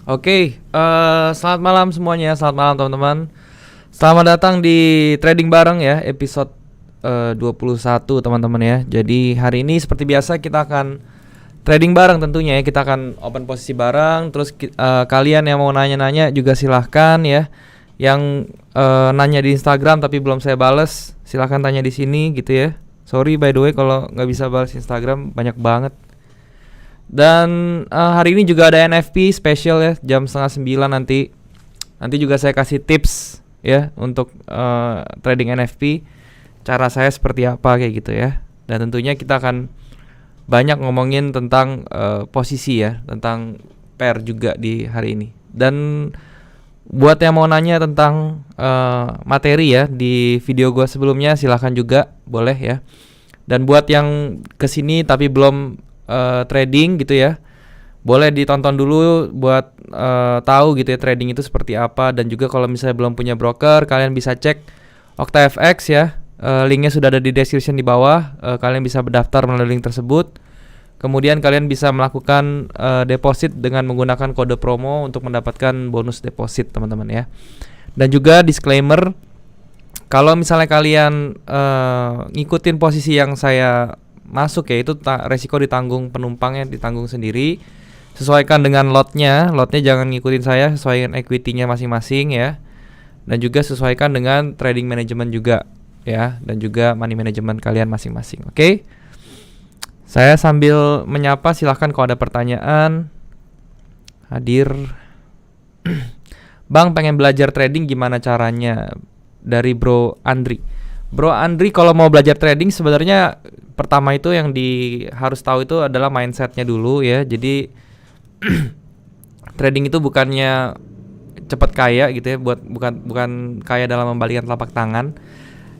Oke, selamat malam semuanya, selamat malam teman-teman. Selamat datang di Trading Bareng ya, episode 21 teman-teman ya. Jadi hari ini seperti biasa kita akan trading bareng tentunya ya. Kita akan open posisi bareng. Terus kalian yang mau nanya-nanya juga silahkan ya. Yang nanya di Instagram tapi belum saya bales, silahkan tanya di sini gitu ya. Sorry by the way kalau nggak bisa balas Instagram, banyak banget. Dan hari ini juga ada NFP special ya, jam 8:30 nanti. Nanti juga saya kasih tips ya untuk trading NFP. Cara saya seperti apa kayak gitu ya. Dan tentunya kita akan banyak ngomongin tentang posisi ya, tentang pair juga di hari ini. Dan buat yang mau nanya tentang materi ya di video gua sebelumnya, silahkan juga, boleh ya. Dan buat yang kesini tapi belum trading gitu ya, boleh ditonton dulu buat tahu gitu ya trading itu seperti apa. Dan juga kalau misalnya belum punya broker, kalian bisa cek OctaFX ya. Linknya sudah ada di description di bawah. Kalian bisa berdaftar melalui link tersebut. Kemudian kalian bisa melakukan deposit dengan menggunakan kode promo untuk mendapatkan bonus deposit teman-teman ya. Dan juga disclaimer, kalau misalnya kalian ngikutin posisi yang saya masuk ya, itu resiko ditanggung penumpangnya, ditanggung sendiri. Sesuaikan dengan lotnya jangan ngikutin saya, sesuaikan equity-nya masing-masing ya. Dan juga sesuaikan dengan trading management juga ya, dan juga money management kalian masing-masing. Oke. Saya sambil menyapa, silahkan kalau ada pertanyaan. Hadir. Bang, pengen belajar trading, gimana caranya? Dari Bro Andri. Bro Andri, kalau mau belajar trading sebenarnya pertama itu yang harus tahu itu adalah mindsetnya dulu ya. Jadi trading itu bukannya cepat kaya gitu ya, bukan kaya dalam membalikan telapak tangan,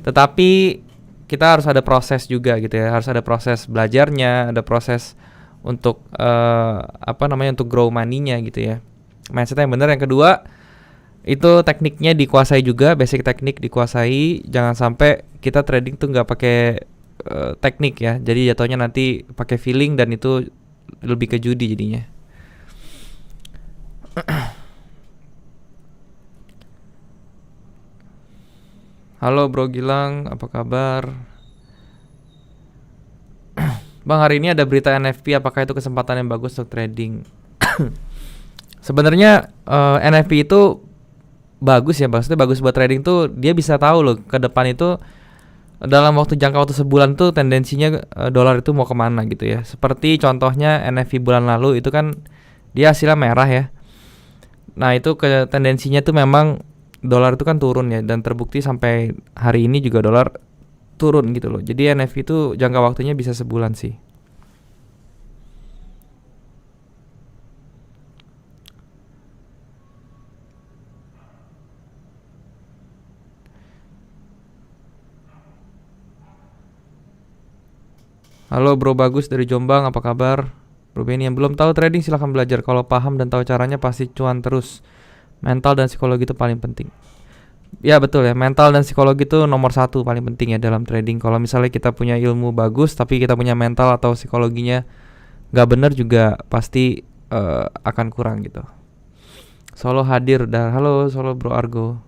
tetapi kita harus ada proses juga gitu ya. Harus ada proses belajarnya, ada proses untuk untuk grow money-nya gitu ya. Mindsetnya yang benar. Yang kedua, itu tekniknya dikuasai juga, basic teknik dikuasai. Jangan sampai kita trading tuh nggak pakai teknik ya, jadi jatuhnya nanti pakai feeling dan itu lebih ke judi jadinya. Halo Bro Gilang, apa kabar? Bang, hari ini ada berita NFP, apakah itu kesempatan yang bagus untuk trading? Sebenarnya NFP itu bagus ya, maksudnya bagus buat trading tuh. Dia bisa tahu loh ke depan itu dalam jangka waktu sebulan tuh tendensinya dolar itu mau kemana gitu ya. Seperti contohnya NFP bulan lalu itu kan dia hasilnya merah ya. Nah itu tendensinya tuh memang dolar itu kan turun ya, dan terbukti sampai hari ini juga dolar turun gitu loh. Jadi NFP itu jangka waktunya bisa sebulan sih. Halo Bro Bagus dari Jombang, apa kabar? Bro Benny, yang belum tahu trading silahkan belajar. Kalau paham dan tahu caranya pasti cuan terus. Mental dan psikologi itu paling penting. Ya betul ya, mental dan psikologi itu nomor 1 paling penting ya dalam trading. Kalau misalnya kita punya ilmu bagus tapi kita punya mental atau psikologinya gak bener juga, pasti akan kurang gitu. Solo hadir, dan halo Solo Bro Argo.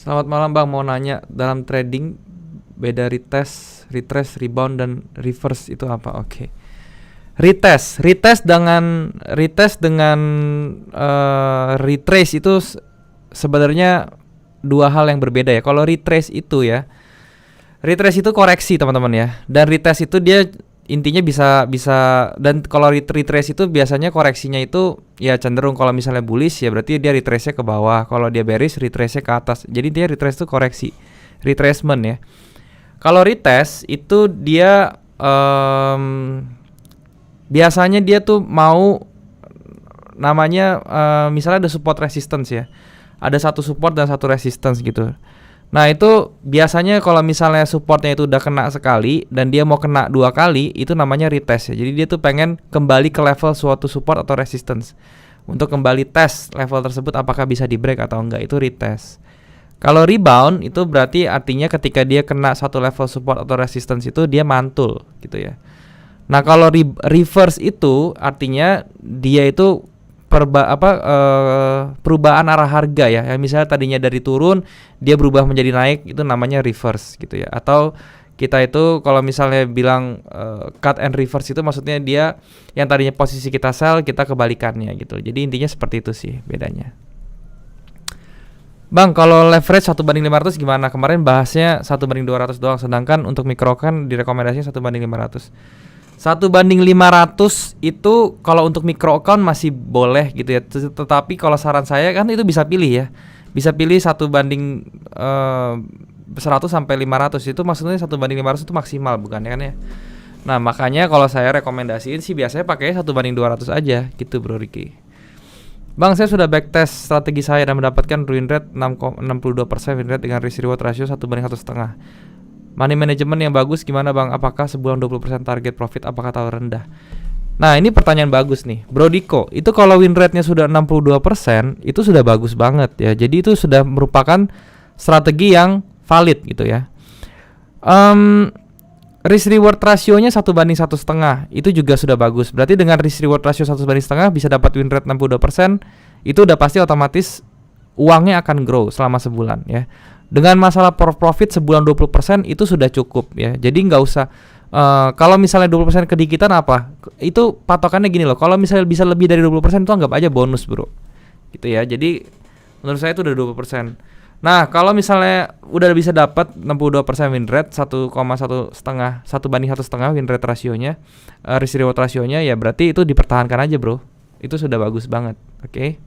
Selamat malam Bang, mau nanya, dalam trading beda retest, retrace, rebound, dan reverse itu apa? Oke. Retest dengan retrace itu sebenarnya dua hal yang berbeda ya. Kalau retrace itu koreksi teman-teman ya. Dan retest itu dia intinya bisa, dan kalau retrace itu biasanya koreksinya itu ya cenderung, kalau misalnya bullish ya berarti dia retrace-nya ke bawah, kalau dia bearish retrace-nya ke atas. Jadi dia retrace itu koreksi, retracement ya. Kalau retest itu dia biasanya dia tuh mau namanya misalnya ada support resistance ya. Ada satu support dan satu resistance gitu. Nah itu biasanya kalau misalnya supportnya itu udah kena sekali dan dia mau kena 2 kali, itu namanya retest ya. Jadi dia tuh pengen kembali ke level suatu support atau resistance untuk kembali tes level tersebut apakah bisa di break atau enggak, itu retest. Kalau rebound itu berarti artinya ketika dia kena satu level support atau resistance itu dia mantul gitu ya. Nah, kalau reverse itu artinya dia itu perubahan arah harga ya. Yang misalnya tadinya dari turun dia berubah menjadi naik, itu namanya reverse gitu ya. Atau kita itu kalau misalnya bilang cut and reverse itu maksudnya dia yang tadinya posisi kita sell, kita kebalikannya gitu. Jadi intinya seperti itu sih bedanya. Bang, kalau leverage 1/500 gimana? Kemarin bahasnya 1/200 doang, sedangkan untuk mikro kan direkomendasinya 1/500. 1/500 itu kalau untuk micro account masih boleh gitu ya. Tetapi kalau saran saya kan itu bisa pilih ya. Bisa pilih 1/100 sampai 500, itu maksudnya 1/500 itu maksimal bukan ya kan ya. Nah, makanya kalau saya rekomendasiin sih biasanya pakai 1/200 aja gitu, Bro Ricky. Bang, saya sudah backtest strategi saya dan mendapatkan win rate 62% win rate dengan risk reward ratio 1/1,5. Money management yang bagus gimana Bang? Apakah sebulan 20% target profit apakah terlalu rendah? Nah, ini pertanyaan bagus nih, Bro Diko. Itu kalau win rate-nya sudah 62%, itu sudah bagus banget ya. Jadi itu sudah merupakan strategi yang valid gitu ya. Risk reward rasionya 1/1,5, itu juga sudah bagus. Berarti dengan risk reward ratio 1/1,5 bisa dapat win rate 62%, itu udah pasti otomatis uangnya akan grow selama sebulan ya. Dengan masalah profit sebulan 20% itu sudah cukup ya. Jadi nggak usah kalau misalnya 20% kedikitan apa? Itu patokannya gini loh. Kalau misalnya bisa lebih dari 20% itu anggap aja bonus, Bro. Gitu ya. Jadi menurut saya itu udah 20%. Nah, kalau misalnya udah bisa dapat 62% win rate, 1,1 win rate rasionya, risk reward rasionya, ya berarti itu dipertahankan aja, Bro. Itu sudah bagus banget. Oke.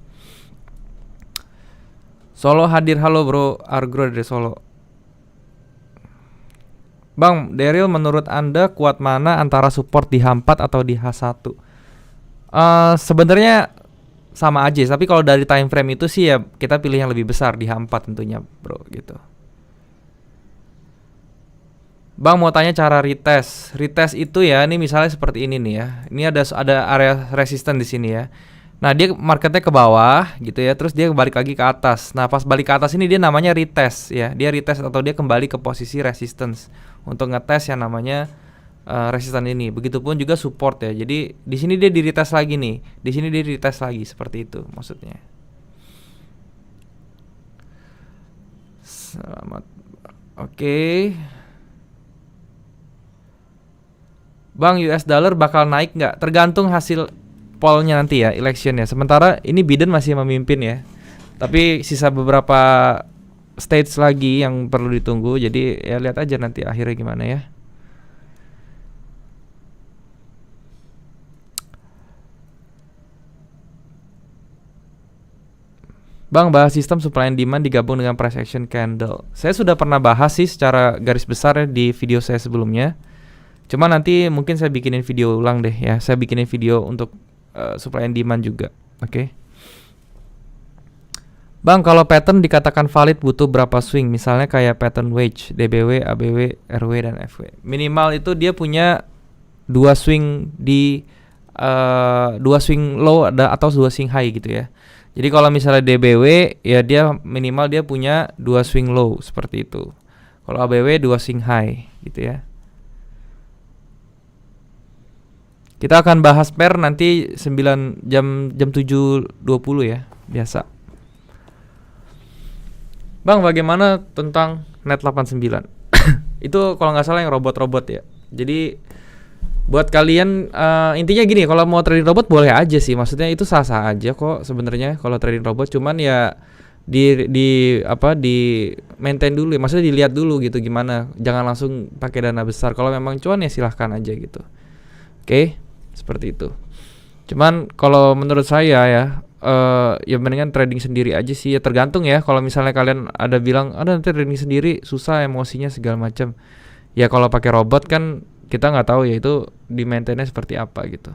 Solo hadir, halo Bro, Argro dari Solo. Bang, Daryl, menurut Anda kuat mana antara support di H4 atau di H1? Sebenarnya sama aja, tapi kalau dari time frame itu sih ya kita pilih yang lebih besar di H4 tentunya, Bro, gitu. Bang, mau tanya cara retest. Retest itu ya, ini misalnya seperti ini nih ya. Ini ada area resisten di sini ya. Nah, dia marketnya ke bawah gitu ya, terus dia balik lagi ke atas. Nah, pas balik ke atas ini dia namanya retest ya. Dia retest atau dia kembali ke posisi resistance untuk ngetes yang namanya resisten ini. Begitupun juga support ya. Jadi di sini dia di retest lagi nih. Di sini dia di retest lagi, seperti itu maksudnya. Selamat. Oke. Bang, US dollar bakal naik nggak? Tergantung hasil pollnya nanti ya, election ya. Sementara ini Biden masih memimpin ya. Tapi sisa beberapa states lagi yang perlu ditunggu. Jadi ya lihat aja nanti akhirnya gimana ya. Bang, bahas sistem supply and demand digabung dengan price action candle. Saya sudah pernah bahas sih secara garis besar ya di video saya sebelumnya. Cuma nanti mungkin saya bikinin video ulang deh ya. Saya bikinin video untuk supply and demand juga. Oke. Bang, kalau pattern dikatakan valid butuh berapa swing? Misalnya kayak pattern wedge, DBW, ABW, RW, dan FW. Minimal itu dia punya 2 swing di 2 swing low atau 2 swing high gitu ya. Jadi kalau misalnya DBW ya dia minimal dia punya 2 swing low seperti itu. Kalau ABW 2 swing high gitu ya. Kita akan bahas pair nanti 9 jam 7.20 ya, biasa. Bang, bagaimana tentang Net 89? Itu kalau nggak salah yang robot-robot ya. Jadi buat kalian intinya gini, kalau mau trading robot boleh aja sih. Maksudnya itu sah-sah aja kok sebenarnya kalau trading robot, cuman ya di maintain dulu ya. Maksudnya dilihat dulu gitu gimana. Jangan langsung pakai dana besar. Kalau memang cuan ya silahkan aja gitu. Oke, seperti itu. Cuman kalau menurut saya ya ya mendingan trading sendiri aja sih. Ya tergantung ya. Kalau misalnya kalian ada bilang ada nanti trading sendiri susah emosinya segala macam. Ya kalau pakai robot kan kita nggak tahu ya itu di maintainnya seperti apa gitu.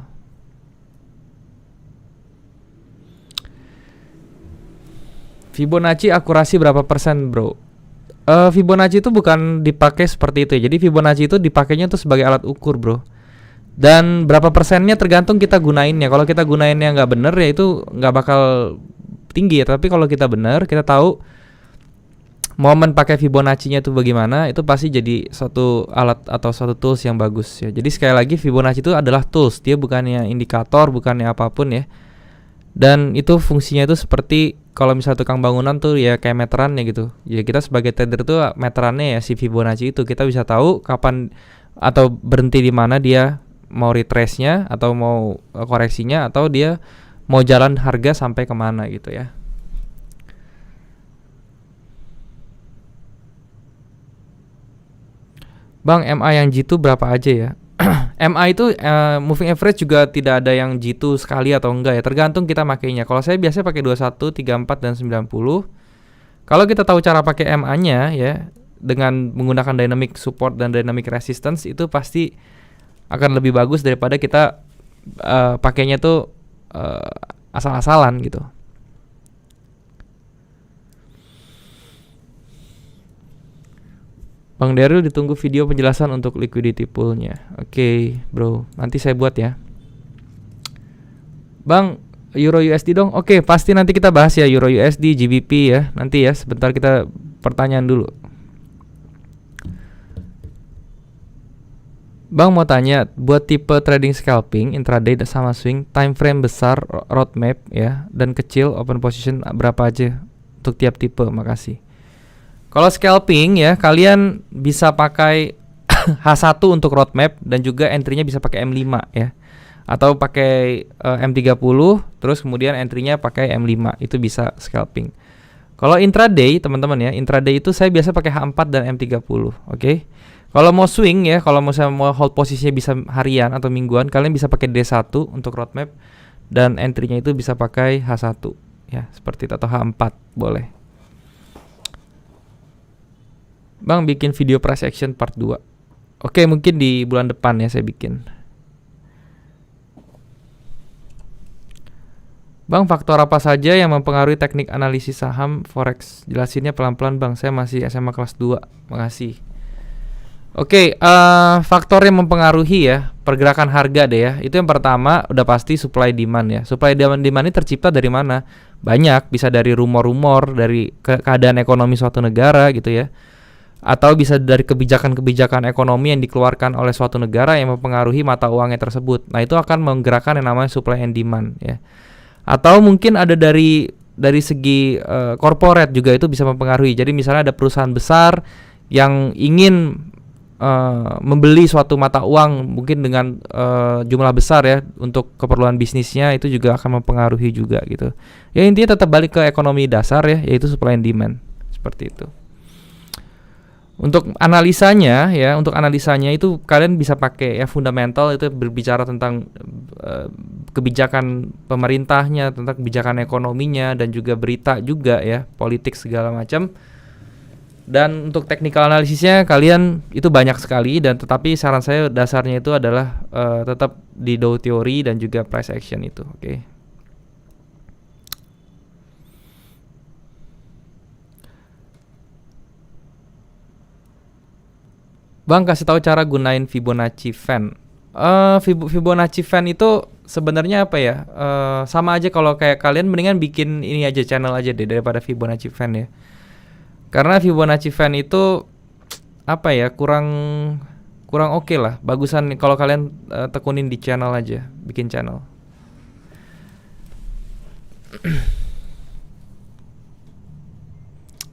Fibonacci akurasi berapa persen, Bro? Fibonacci itu bukan dipakai seperti itu ya. Jadi Fibonacci itu dipakainya tuh sebagai alat ukur, Bro. Dan berapa persennya tergantung kita gunainnya. Kalau kita gunainnya nggak bener ya itu nggak bakal tinggi ya. Tapi kalau kita bener, kita tahu momen pakai Fibonacci-nya itu bagaimana, itu pasti jadi suatu alat atau suatu tools yang bagus ya. Jadi sekali lagi Fibonacci itu adalah tools, dia bukannya indikator, bukannya apapun ya. Dan itu fungsinya itu seperti kalau misalnya tukang bangunan tuh ya kayak meterannya gitu. Ya kita sebagai trader tuh meterannya ya si Fibonacci itu, kita bisa tahu kapan atau berhenti di mana dia mau retrace-nya atau mau koreksinya, atau dia mau jalan harga sampai kemana gitu ya. Bang, MA yang G2 berapa aja ya? MA itu moving average juga tidak ada yang G2 sekali atau enggak ya, tergantung kita makainya. Kalau saya biasanya pakai 21, 34 dan 90. Kalau kita tahu cara pakai MA-nya ya dengan menggunakan dynamic support dan dynamic resistance, itu pasti akan lebih bagus daripada kita pakainya tuh asal-asalan gitu. Bang Daryl, ditunggu video penjelasan untuk liquidity pool-nya. Oke, bro. Nanti saya buat ya. Bang, Euro USD dong. Oke, pasti nanti kita bahas ya Euro USD, GBP ya. Nanti ya, sebentar kita pertanyaan dulu. Bang mau tanya, buat tipe trading scalping, intraday sama swing, time frame besar, roadmap ya, dan kecil, open position berapa aja untuk tiap tipe? Makasih. Kalau scalping ya, kalian bisa pakai H1 untuk roadmap dan juga entry-nya bisa pakai M5 ya. Atau pakai M30 terus kemudian entry-nya pakai M5. Itu bisa scalping. Kalau intraday, teman-teman ya, intraday itu saya biasa pakai H4 dan M30, oke? Kalau mau swing ya, kalau mau hold posisinya bisa harian atau mingguan, kalian bisa pakai D1 untuk roadmap dan entry-nya itu bisa pakai H1 ya, seperti itu, atau H4 boleh. Bang bikin video price action part 2. Oke, mungkin di bulan depan ya saya bikin. Bang, faktor apa saja yang mempengaruhi teknik analisis saham forex? Jelasinnya pelan-pelan Bang, saya masih SMA kelas 2. Makasih. Oke, faktor yang mempengaruhi ya pergerakan harga deh ya. Itu yang pertama udah pasti supply demand ya. Supply demand ini tercipta dari mana? Banyak, bisa dari rumor-rumor, dari keadaan ekonomi suatu negara gitu ya. Atau bisa dari kebijakan-kebijakan ekonomi yang dikeluarkan oleh suatu negara yang mempengaruhi mata uangnya tersebut. Nah, itu akan menggerakkan yang namanya supply and demand ya. Atau mungkin ada dari segi corporate juga itu bisa mempengaruhi. Jadi misalnya ada perusahaan besar yang ingin membeli suatu mata uang mungkin dengan jumlah besar ya untuk keperluan bisnisnya, itu juga akan mempengaruhi juga gitu. Ya intinya tetap balik ke ekonomi dasar ya, yaitu supply and demand. Seperti itu. Untuk analisanya itu kalian bisa pakai ya fundamental, itu berbicara tentang kebijakan pemerintahnya, tentang kebijakan ekonominya, dan juga berita juga ya, politik segala macam. Dan untuk technical analisisnya kalian itu banyak sekali, dan tetapi saran saya dasarnya itu adalah tetap di Dow Theory dan juga price action itu, oke. Bang, kasih tahu cara gunain Fibonacci fan. Fibonacci fan itu sebenarnya apa ya? Sama aja kalau kayak kalian mendingan bikin ini aja, channel aja deh daripada Fibonacci fan ya. Karena Fibonacci fan itu apa ya? Kurang oke lah. Bagusan kalau kalian tekunin di channel aja, bikin channel.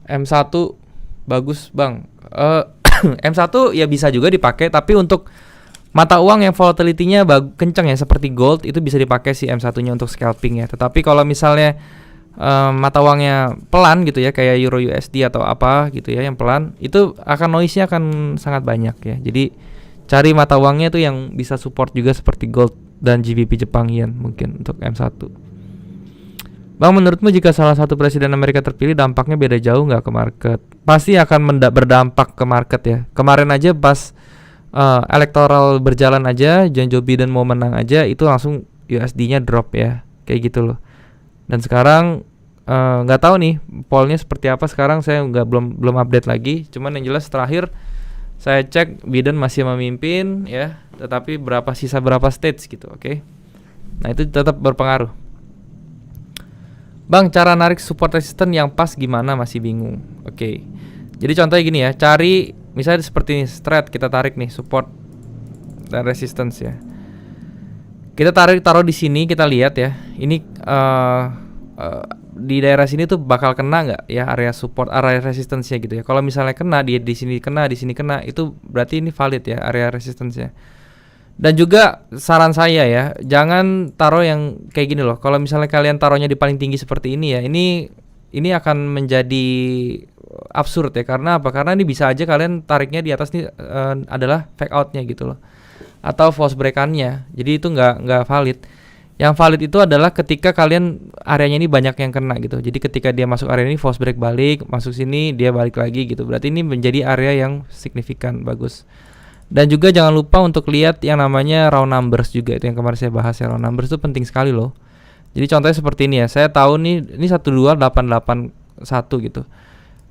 M1 bagus, Bang. M1 ya bisa juga dipakai, tapi untuk mata uang yang volatility-nya kencang ya seperti gold, itu bisa dipakai si M1-nya untuk scalping ya. Tetapi kalau misalnya mata uangnya pelan gitu ya, kayak Euro USD atau apa gitu ya yang pelan, itu akan noise-nya akan sangat banyak ya. Jadi cari mata uangnya tuh yang bisa support juga seperti gold dan GBP Jepang Yen mungkin untuk M1. Bang, menurutmu jika salah satu presiden Amerika terpilih, dampaknya beda jauh nggak ke market? Pasti akan berdampak ke market ya. Kemarin aja pas elektoral berjalan aja, Joe Biden mau menang aja, itu langsung USD-nya drop ya, kayak gitu loh. Dan sekarang nggak tahu nih pollnya seperti apa sekarang, saya belum update lagi. Cuman yang jelas terakhir saya cek Biden masih memimpin ya, tetapi sisa berapa states gitu, oke? Nah itu tetap berpengaruh. Bang, cara narik support resistance yang pas gimana? Masih bingung. Oke. Jadi contohnya gini ya, cari misalnya seperti ini, straight kita tarik nih support dan resistance ya. Kita taruh di sini, kita lihat ya. Ini di daerah sini tuh bakal kena nggak ya area support, area resistance-nya gitu ya. Kalau misalnya kena di sini kena, di sini kena, itu berarti ini valid ya area resistance-nya. Dan juga saran saya ya, jangan taruh yang kayak gini loh. Kalau misalnya kalian taruhnya di paling tinggi seperti ini ya, ini akan menjadi absurd ya. Karena apa? Karena ini bisa aja kalian tariknya di atas nih adalah fake out-nya gitu loh, atau false break-annya. Jadi itu nggak valid. Yang valid itu adalah ketika kalian areanya ini banyak yang kena gitu. Jadi ketika dia masuk area ini false break balik, masuk sini dia balik lagi gitu. Berarti ini menjadi area yang signifikan, bagus. Dan juga jangan lupa untuk lihat yang namanya round numbers juga, itu yang kemarin saya bahas ya. Round numbers itu penting sekali loh. Jadi contohnya seperti ini ya. Saya tahu nih ini 12881 gitu.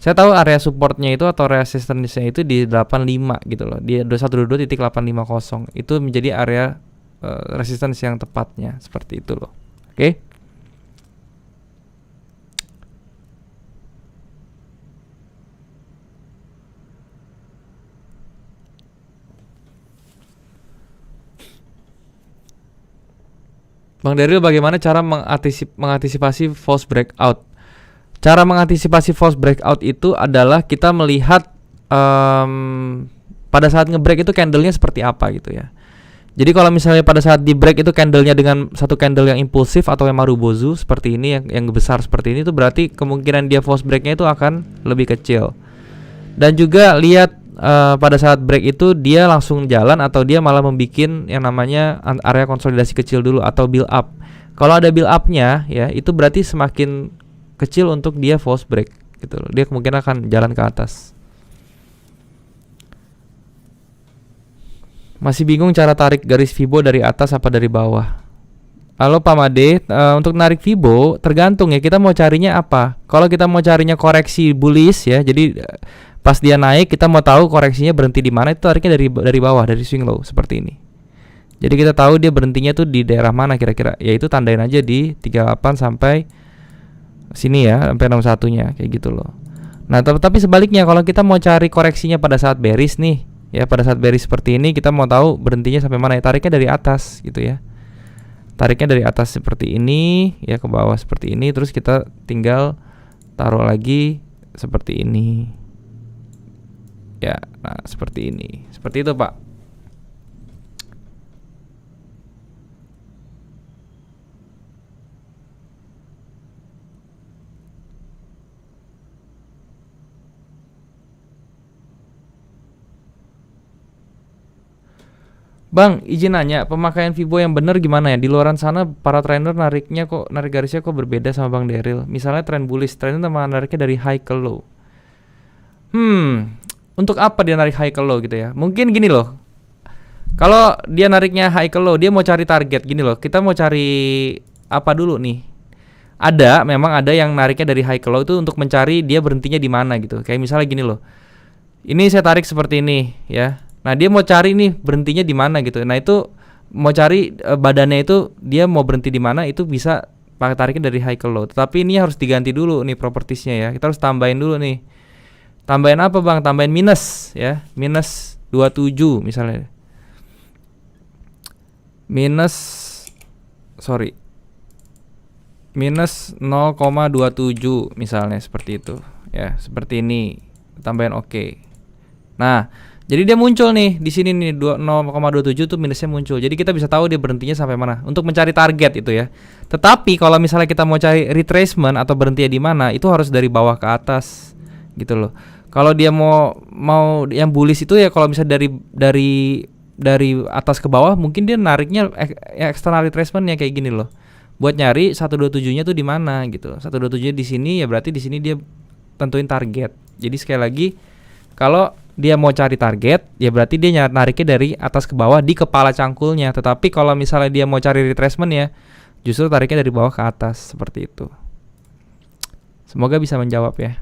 Saya tahu area supportnya itu atau resistance-nya itu di 85 gitu loh. Di 122.850. Itu menjadi area resistance yang tepatnya, seperti itu loh. Oke. Bang Daryl, bagaimana cara mengantisipasi false breakout? Cara mengantisipasi false breakout itu adalah kita melihat pada saat nge-break itu candlenya seperti apa gitu ya. Jadi kalau misalnya pada saat di break itu candlenya dengan satu candle yang impulsif atau yang marubozu seperti ini, yang besar seperti ini, itu berarti kemungkinan dia false breaknya itu akan lebih kecil. Dan juga lihat pada saat break itu dia langsung jalan atau dia malah membuat yang namanya area konsolidasi kecil dulu atau build up. Kalau ada build upnya ya, itu berarti semakin kecil untuk dia false break gitu loh. Dia kemungkinan akan jalan ke atas. Masih bingung cara tarik garis Fibo dari atas apa dari bawah? Halo Pak Made, untuk narik Fibo tergantung ya kita mau carinya apa. Kalau kita mau carinya koreksi bullish ya, jadi pas dia naik kita mau tahu koreksinya berhenti di mana, itu tariknya dari bawah, dari swing low seperti ini. Jadi kita tahu dia berhentinya tuh di daerah mana kira-kira. Ya itu tandain aja di 38 sampai sini ya, sampai 61-nya kayak gitu loh. Nah, tapi sebaliknya kalau kita mau cari koreksinya pada saat bearish nih, ya pada saat bearish seperti ini kita mau tahu berhentinya sampai mana ya, tariknya dari atas gitu ya. Tariknya dari atas seperti ini ya ke bawah seperti ini, terus kita tinggal taruh lagi seperti ini. Ya, nah seperti ini. Seperti itu, Pak. Bang, izin nanya, pemakaian Fibo yang benar gimana ya? Di luaran sana para trainer narik garisnya kok berbeda sama Bang Daryl. Misalnya tren bullish, trainer nariknya dari high ke low. Untuk apa dia narik high ke low gitu ya? Mungkin gini loh. Kalau dia nariknya high ke low, dia mau cari target gini loh. Kita mau cari apa dulu nih? Memang ada yang nariknya dari high ke low itu untuk mencari dia berhentinya di mana gitu. Kayak misalnya gini loh. Ini saya tarik seperti ini ya. Nah, dia mau cari nih berhentinya di mana gitu. Nah, itu mau cari badannya itu dia mau berhenti di mana, itu bisa pakai tariknya dari high ke low. Tetapi ini harus diganti dulu nih propertiesnya ya. Kita harus tambahin dulu nih. Tambahin apa, Bang? Tambahin minus ya. Minus 27 misalnya. Minus 0,27 misalnya seperti itu. Ya, seperti ini. Tambahin oke. Nah, jadi dia muncul nih di sini nih 0,27 tuh minusnya muncul. Jadi kita bisa tahu dia berhentinya sampai mana untuk mencari target itu ya. Tetapi kalau misalnya kita mau cari retracement atau berhentinya di mana, itu harus dari bawah ke atas gitu loh. Kalau dia mau yang bullish itu ya kalau misalnya dari atas ke bawah, mungkin dia nariknya external retracement ya kayak gini loh. Buat nyari 127-nya tuh di mana gitu. 127-nya di sini ya berarti di sini dia tentuin target. Jadi sekali lagi kalau dia mau cari target, ya berarti dia nariknya dari atas ke bawah di kepala cangkulnya. Tetapi kalau misalnya dia mau cari retracement ya, justru tariknya dari bawah ke atas, seperti itu. Semoga bisa menjawab ya.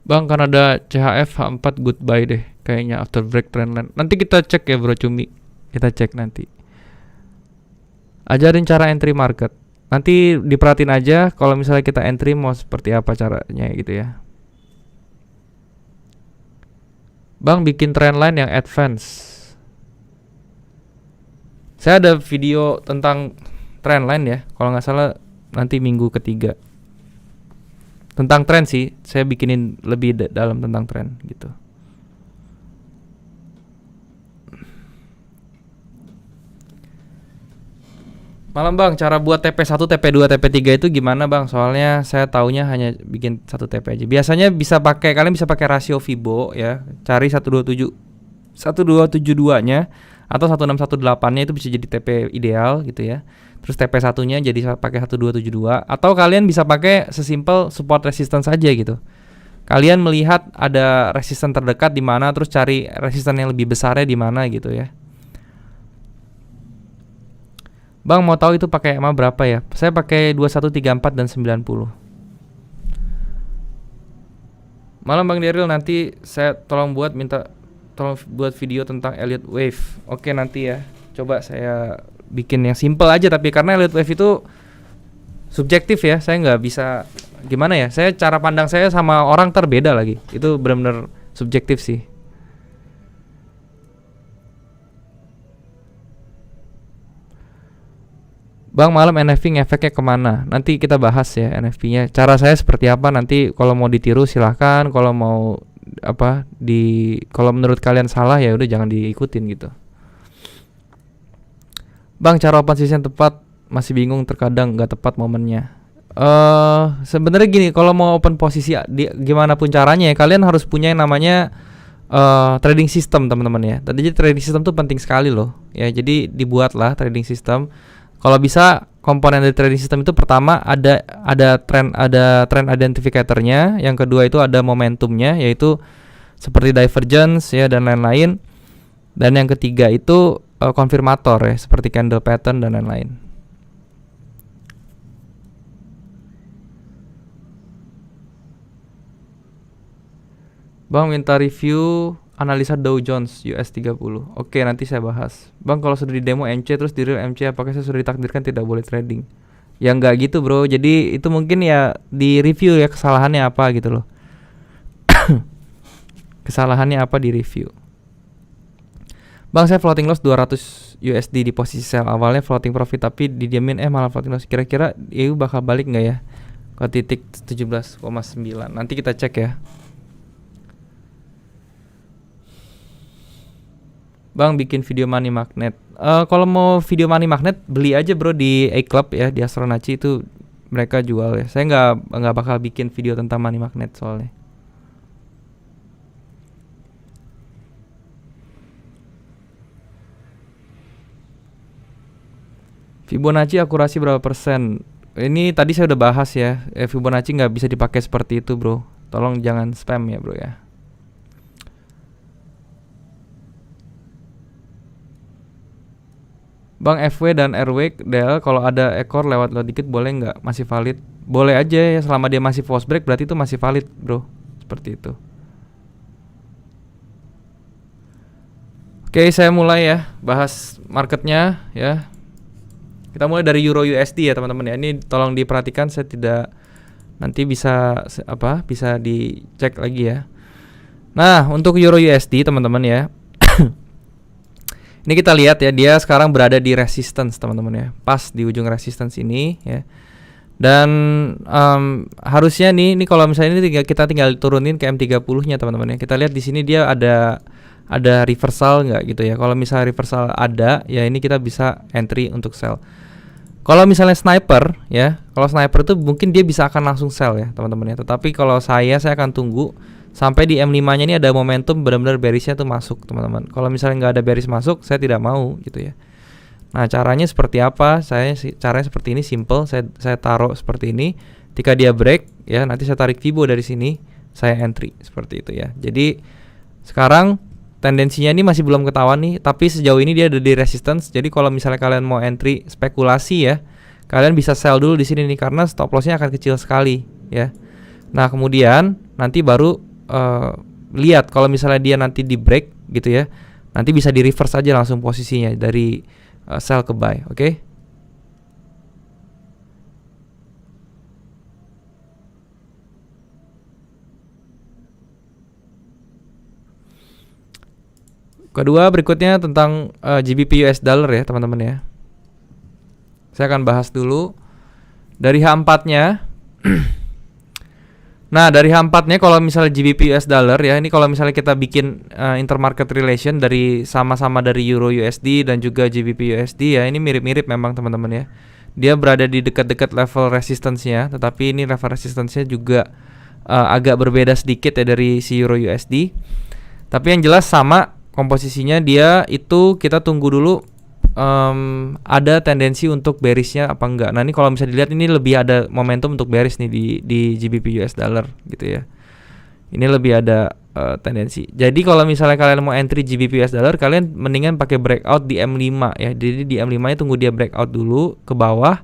Bang, kan ada CHF H4 goodbye deh. Kayaknya after break trendline. Nanti kita cek ya Bro Cumi. Kita cek nanti. Ajarin cara entry market. Nanti diperhatiin aja kalau misalnya kita entry mau seperti apa caranya gitu ya. Bang bikin trendline yang advance. Saya ada video tentang trendline ya. Kalau nggak salah nanti minggu ketiga. Tentang tren sih. Saya bikinin lebih dalam tentang tren gitu. Malam Bang, cara buat TP1, TP2, TP3 itu gimana Bang? Soalnya saya taunya hanya bikin 1 TP aja. Biasanya kalian bisa pakai rasio Fibo ya. Cari 1272-nya atau 1618-nya itu bisa jadi TP ideal gitu ya. Terus TP1-nya jadi pakai 1272 atau kalian bisa pakai sesimpel support resistance aja gitu. Kalian melihat ada resisten terdekat di mana, terus cari resisten yang lebih besarnya di mana gitu ya. Bang mau tahu itu pakai EMA berapa ya? Saya pakai 2134 dan 90. Malam Bang Daryl, nanti saya tolong buat video tentang Elliott Wave. Oke nanti ya. Coba saya bikin yang simple aja, tapi karena Elliott Wave itu subjektif ya. Saya nggak bisa gimana ya? Cara pandang saya sama orang terbeda lagi. Itu benar-benar subjektif sih. Bang malam NFP ngefeknya kemana? Nanti kita bahas ya NFP-nya. Cara saya seperti apa nanti kalau mau ditiru silahkan. Kalau mau kalau menurut kalian salah ya udah jangan diikutin gitu. Bang cara open session tepat masih bingung terkadang nggak tepat momennya. Sebenarnya gini, kalau mau open posisi gimana pun caranya ya kalian harus punya yang namanya trading system teman-teman ya. Tadi trading system tuh penting sekali loh. Ya jadi dibuatlah trading system. Kalau bisa komponen dari trading system itu pertama ada trend identificator-nya, yang kedua itu ada momentumnya yaitu seperti divergence ya dan lain-lain. Dan yang ketiga itu konfirmator ya seperti candle pattern dan lain-lain. Bang minta review analisa Dow Jones US 30. Oke, nanti saya bahas. Bang, kalau sudah di demo MC terus di real MC apakah saya sudah ditakdirkan tidak boleh trading? Ya enggak gitu, Bro. Jadi itu mungkin ya di review ya kesalahannya apa gitu loh. Kesalahannya apa di review. Bang, saya floating loss 200 USD di posisi sell. Awalnya floating profit tapi didiamin malah floating loss. Kira-kira EU bakal balik enggak ya? Ke titik 17,9. Nanti kita cek ya. Bang bikin video money magnet. Kalau mau video money magnet beli aja bro di A Club ya, di Astronaci itu mereka jual ya. Saya nggak bakal bikin video tentang money magnet soalnya. Fibonacci akurasi berapa persen? Ini tadi saya udah bahas ya. Fibonacci nggak bisa dipakai seperti itu bro. Tolong jangan spam ya bro ya. Bang FW dan RW DL kalau ada ekor lewat dikit boleh nggak? Masih valid? Boleh aja ya selama dia masih false break berarti itu masih valid bro. Seperti itu. Oke saya mulai ya bahas marketnya ya. Kita mulai dari Euro USD ya teman-teman ya. Ini tolong diperhatikan, saya tidak nanti bisa bisa dicek lagi ya. Nah untuk Euro USD teman-teman ya. Ini kita lihat ya, dia sekarang berada di resistance teman-teman ya, pas di ujung resistance ini ya. Dan harusnya nih kalau misalnya ini kita tinggal turunin ke M30-nya teman-teman ya. Kita lihat di sini dia ada reversal nggak gitu ya. Kalau misalnya reversal ada, ya ini kita bisa entry untuk sell. Kalau misalnya sniper ya, kalau sniper itu mungkin dia bisa akan langsung sell ya teman-teman ya. Tetapi kalau saya akan tunggu sampai di M5-nya ini ada momentum benar-benar bearish-nya tuh masuk teman-teman. Kalau misalnya nggak ada bearish masuk, saya tidak mau gitu ya. Nah caranya seperti apa? Caranya seperti ini, simple. Saya taruh seperti ini. Ketika dia break ya, nanti saya tarik Fibo dari sini, saya entry seperti itu ya. Jadi sekarang tendensinya ini masih belum ketahuan nih, tapi sejauh ini dia ada di resistance. Jadi kalau misalnya kalian mau entry spekulasi ya, kalian bisa sell dulu di sini nih karena stop loss-nya akan kecil sekali ya. Nah kemudian nanti baru lihat kalau misalnya dia nanti di break gitu ya, nanti bisa di reverse aja langsung posisinya dari sell ke buy. Oke. Kedua berikutnya tentang GBP US dollar ya teman-teman ya. Saya akan bahas dulu dari H4-nya. Nah, dari H4-nya kalau misalnya GBP US dollar ya, ini kalau misalnya kita bikin intermarket relation dari sama-sama dari Euro USD dan juga GBP USD ya, ini mirip-mirip memang teman-teman ya. Dia berada di dekat-dekat level resistance-nya, tetapi ini level resistance-nya juga agak berbeda sedikit ya dari si Euro USD. Tapi yang jelas sama komposisinya, dia itu kita tunggu dulu ada tendensi untuk bearishnya apa enggak. Nah ini kalau misalnya dilihat ini lebih ada momentum untuk bearish nih di GBP US dollar gitu ya. Ini lebih ada tendensi. Jadi kalau misalnya kalian mau entry GBP US dollar, kalian mendingan pakai breakout di M5 ya. Jadi di M5 nya tunggu dia breakout dulu ke bawah,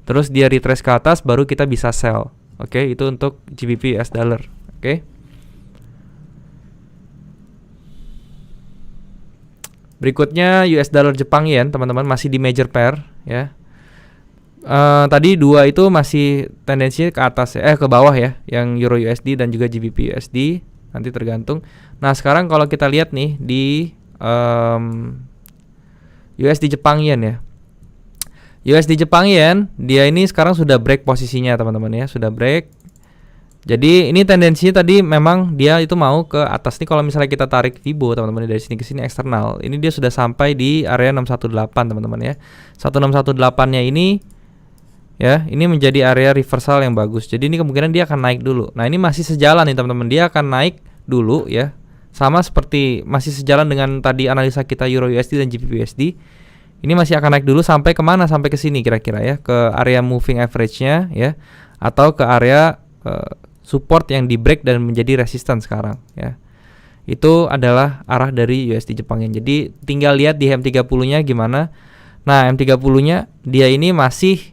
terus dia retrace ke atas, baru kita bisa sell. Oke, itu untuk GBP US dollar. Oke. Berikutnya US dollar Jepang Yen teman-teman, masih di major pair ya. Tadi dua itu masih tendensinya ke atas ya, ke bawah ya, yang Euro USD dan juga GBP USD, nanti tergantung. Nah sekarang kalau kita lihat nih di USD Jepang Yen ya, USD Jepang Yen dia ini sekarang sudah break posisinya teman-teman ya, sudah break. Jadi ini tendensinya tadi memang dia itu mau ke atas nih. Kalau misalnya kita tarik Fibo teman-teman dari sini ke sini eksternal, ini dia sudah sampai di area 618 teman-teman ya. 1618-nya ini ya, ini menjadi area reversal yang bagus. Jadi ini kemungkinan dia akan naik dulu. Nah, ini masih sejalan nih teman-teman. Dia akan naik dulu ya. Sama seperti masih sejalan dengan tadi analisa kita Euro USD dan GBP USD. Ini masih akan naik dulu sampai kemana? Sampai ke sini kira-kira ya, ke area moving average-nya ya, atau ke area support yang di break dan menjadi resistance sekarang ya. Itu adalah arah dari USD Jepang Yen. Jadi tinggal lihat di M30-nya gimana. Nah, M30-nya dia ini masih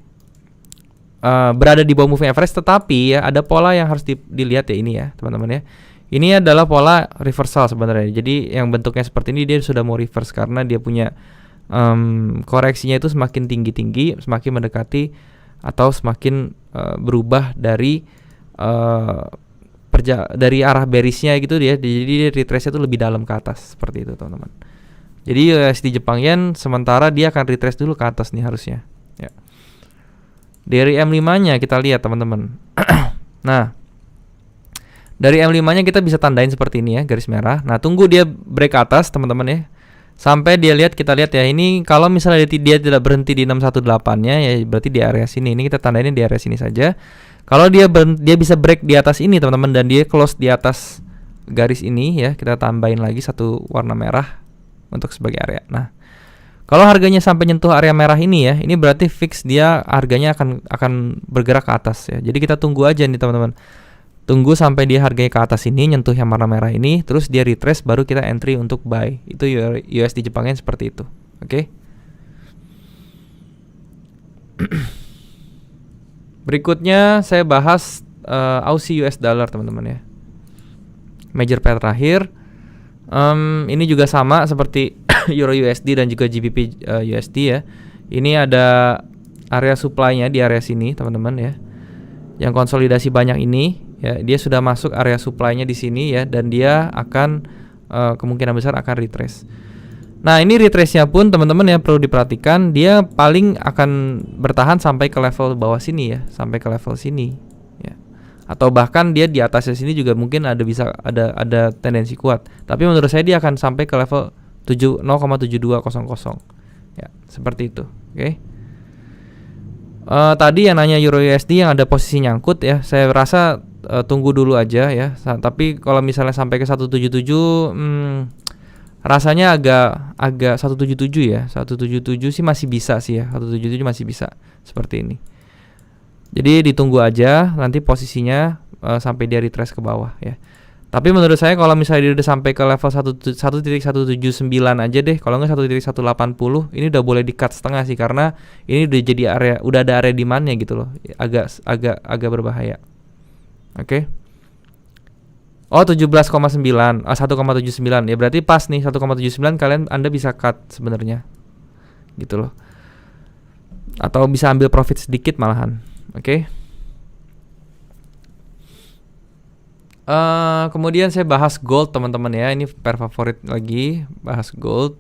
berada di bawah moving average, tetapi ya ada pola yang harus dilihat ya ini ya, teman-teman ya. Ini adalah pola reversal sebenarnya. Jadi yang bentuknya seperti ini dia sudah mau reverse karena dia punya koreksinya itu semakin tinggi-tinggi, semakin mendekati atau semakin berubah dari dari arah bearishnya gitu dia. Jadi retrace-nya itu lebih dalam ke atas seperti itu teman-teman. Jadi USD Jepang Yen sementara dia akan retrace dulu ke atas nih harusnya ya. Dari M5-nya kita lihat teman-teman. Nah, dari M5-nya kita bisa tandain seperti ini ya, garis merah. Nah, tunggu dia break ke atas teman-teman ya. Sampai dia lihat, kita lihat ya, ini kalau misalnya dia tidak berhenti di 618-nya ya, berarti di area sini. Ini kita tandain di area sini saja. Kalau dia bisa break di atas ini teman-teman, dan dia close di atas garis ini ya, kita tambahin lagi satu warna merah untuk sebagai area. Nah, kalau harganya sampai nyentuh area merah ini ya, ini berarti fix dia harganya akan bergerak ke atas ya. Jadi kita tunggu aja nih teman-teman. Tunggu sampai dia harganya ke atas ini, nyentuh yang warna merah ini, terus dia retrace, baru kita entry untuk buy. Itu USD Jepangnya seperti itu. Oke. Berikutnya saya bahas Aussie US dollar teman-teman ya. Major pair terakhir. Ini juga sama seperti Euro USD dan juga GBP USD ya. Ini ada area supply-nya di area sini teman-teman ya. Yang konsolidasi banyak ini ya, dia sudah masuk area supply-nya di sini ya, dan dia akan kemungkinan besar akan retrace. Nah, ini retrace-nya pun teman-teman ya perlu diperhatikan, dia paling akan bertahan sampai ke level bawah sini ya, sampai ke level sini ya. Atau bahkan dia di atasnya sini juga mungkin bisa ada tendensi kuat. Tapi menurut saya dia akan sampai ke level 0,7200 ya, seperti itu. Oke. Tadi yang nanya Euro USD yang ada posisi nyangkut ya, saya rasa tunggu dulu aja ya. Tapi kalau misalnya sampai ke 177 rasanya agak 177 ya. 177 sih masih bisa sih ya. 177 masih bisa seperti ini. Jadi ditunggu aja nanti posisinya sampai dia retrace ke bawah ya. Tapi menurut saya kalau misalnya dia udah sampai ke level 1.179 aja deh, kalau nggak 1.180 ini udah boleh di cut setengah sih, karena ini udah jadi area, udah ada area demand-nya gitu loh. Agak berbahaya. Oke. Oh 17,9, 1,79 ya, berarti pas nih 1,79 kalian Anda bisa cut sebenarnya gitu loh, atau bisa ambil profit sedikit malahan. Oke. Kemudian saya bahas gold teman-teman ya, ini pair favorit lagi, bahas gold.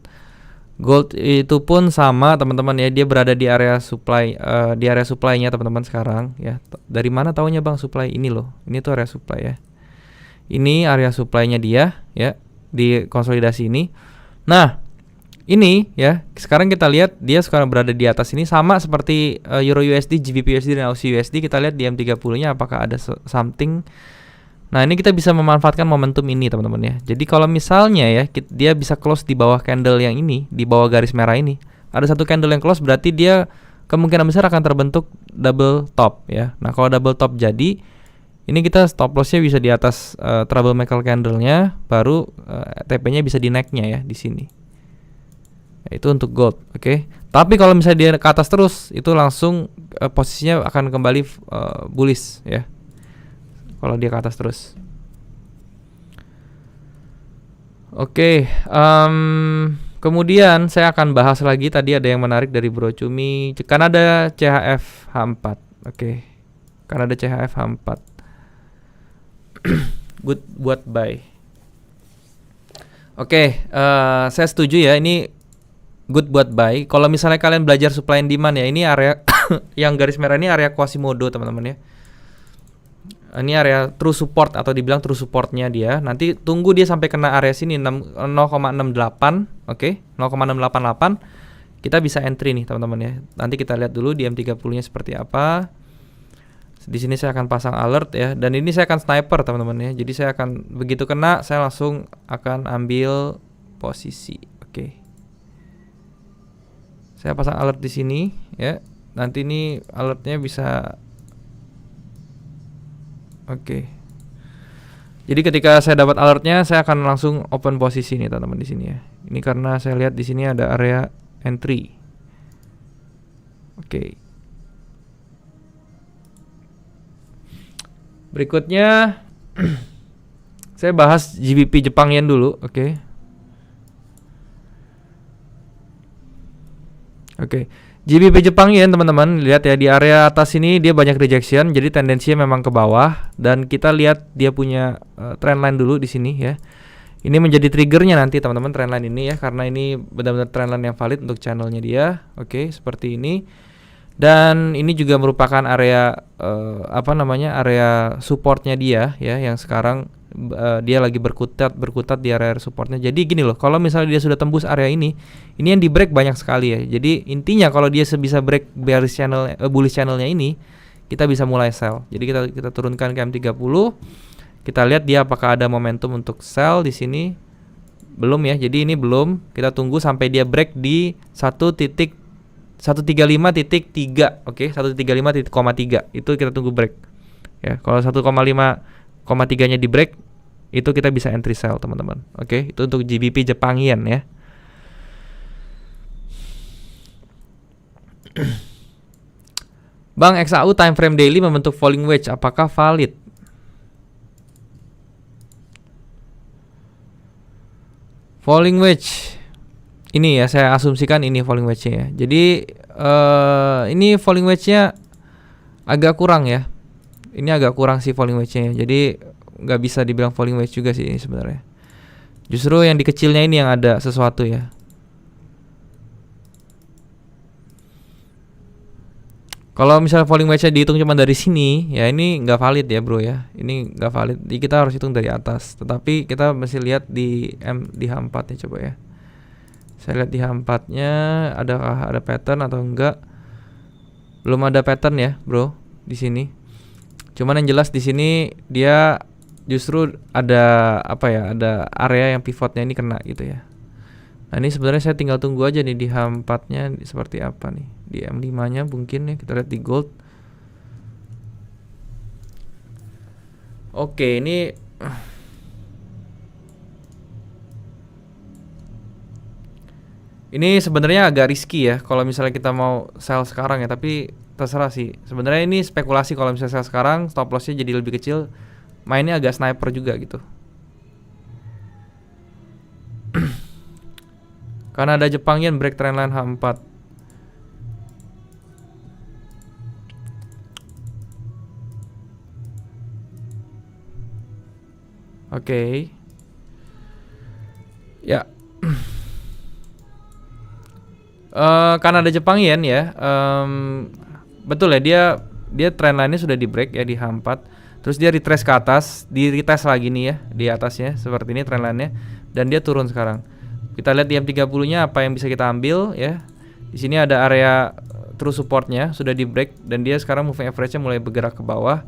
Gold itu pun sama teman-teman ya, dia berada di area supply, di area supply-nya teman-teman sekarang ya. Dari mana taunya bang supply? Ini loh, ini tuh area supply ya. Ini area supply-nya dia ya, di konsolidasi ini. Nah ini ya, sekarang kita lihat dia sekarang berada di atas ini, sama seperti Euro USD, GBP USD dan Aussie USD. Kita lihat di M30-nya apakah ada something. Nah ini kita bisa memanfaatkan momentum ini teman-teman ya. Jadi kalau misalnya ya dia bisa close di bawah candle yang ini, di bawah garis merah ini, ada satu candle yang close, berarti dia kemungkinan besar akan terbentuk double top ya. Nah kalau double top jadi, ini kita stop lossnya bisa di atas troublemaker candlenya, baru TP-nya bisa di neck-nya ya di sini. Ya, itu untuk gold, oke. Tapi kalau misalnya dia ke atas terus, itu langsung posisinya akan kembali bullish ya. Kalau dia ke atas terus. Oke, kemudian saya akan bahas lagi, tadi ada yang menarik dari Bro Cumi, Kanada CHF H4. Oke. Kanada CHF H4. Good buat buy. Oke, saya setuju ya, ini good buat buy. Kalau misalnya kalian belajar supply and demand ya, ini area yang garis merah ini area Quasimodo teman-teman ya. Ini area true support atau dibilang true supportnya dia. Nanti tunggu dia sampai kena area sini 0,68, oke, 0,688. Kita bisa entry nih teman-teman ya. Nanti kita lihat dulu di M30-nya seperti apa. Di sini saya akan pasang alert ya, dan ini saya akan sniper teman-teman ya. Jadi saya akan begitu kena, saya langsung akan ambil posisi. Oke. Saya pasang alert di sini ya. Nanti ini alertnya bisa. Oke. Jadi ketika saya dapat alertnya, saya akan langsung open posisi nih teman-teman di sini ya. Ini karena saya lihat di sini ada area entry. Oke. Berikutnya saya bahas GBP Jepang Yen dulu, oke. Oke. GBP Jepang Yen teman-teman, lihat ya di area atas ini dia banyak rejection, jadi tendensinya memang ke bawah, dan kita lihat dia punya trendline dulu di sini ya. Ini menjadi triggernya nanti teman-teman, trendline ini ya, karena ini benar-benar trendline yang valid untuk channelnya dia. Oke, seperti ini. Dan ini juga merupakan area area supportnya dia ya, yang sekarang dia lagi berkutat di area supportnya. Jadi gini loh, kalau misalnya dia sudah tembus area ini yang di break banyak sekali ya. Jadi intinya kalau dia bisa break bearish channel, bullish channelnya ini, kita bisa mulai sell. Jadi kita turunkan ke M30, kita lihat dia apakah ada momentum untuk sell di sini. Belum ya, jadi ini belum. Kita tunggu sampai dia break di 135.3, oke, 135.3 itu kita tunggu break. Ya, kalau 1,5,3-nya di break, itu kita bisa entry sell teman-teman. Oke, itu untuk GBP Jepang Yen ya. Bang, XAU time frame daily membentuk falling wedge, apakah valid? Falling wedge ini ya, saya asumsikan ini falling wedge-nya ya. Jadi ini falling wedge-nya agak kurang ya. Ini agak kurang sih falling wedge-nya. Jadi nggak bisa dibilang falling wedge juga sih ini sebenarnya. Justru yang di kecilnya ini yang ada sesuatu ya. Kalau misalnya falling wedge-nya dihitung cuma dari sini, ya ini nggak valid ya bro ya. Ini nggak valid. Jadi kita harus hitung dari atas. Tetapi kita mesti lihat di H4 nya coba ya. Saya lihat di H4-nya adakah ada pattern atau enggak. Belum ada pattern ya, bro, di sini. Cuman yang jelas di sini dia justru ada ada area yang pivotnya ini kena gitu ya. Nah, ini sebenarnya saya tinggal tunggu aja nih di H4-nya seperti apa nih. Di M5-nya mungkin ya, kita lihat di gold. Oke, ini sebenarnya agak risky ya kalau misalnya kita mau sell sekarang ya, tapi terserah sih. Sebenarnya ini spekulasi, kalau misalnya sell sekarang stop lossnya jadi lebih kecil, mainnya agak sniper juga gitu. Kanada Jepang yen break trendline H4. Oke. Ya. Kanada Jepang yen ya. Betul ya, dia trendline-nya sudah di break ya di H4. Terus dia retrace ke atas, di retest lagi nih ya di atasnya seperti ini trendline-nya, dan dia turun sekarang. Kita lihat di M30-nya apa yang bisa kita ambil ya. Di sini ada area true support-nya sudah di break dan dia sekarang moving average-nya mulai bergerak ke bawah.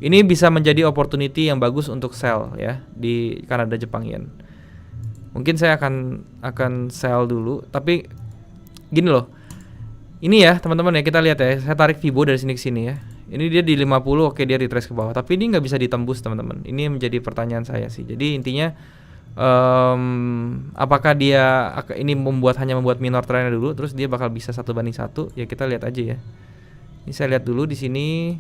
Ini bisa menjadi opportunity yang bagus untuk sell ya di Kanada Jepang yen. Mungkin saya akan sell dulu, tapi gini loh. Ini ya teman-teman ya, kita lihat ya. Saya tarik Fibo dari sini ke sini ya. Ini dia di 50, oke dia retrace ke bawah. Tapi ini nggak bisa ditembus teman-teman. Ini menjadi pertanyaan saya sih. Jadi intinya apakah dia ini hanya membuat minor trend dulu, terus dia bakal bisa 1:1? Ya kita lihat aja ya. Ini saya lihat dulu di sini.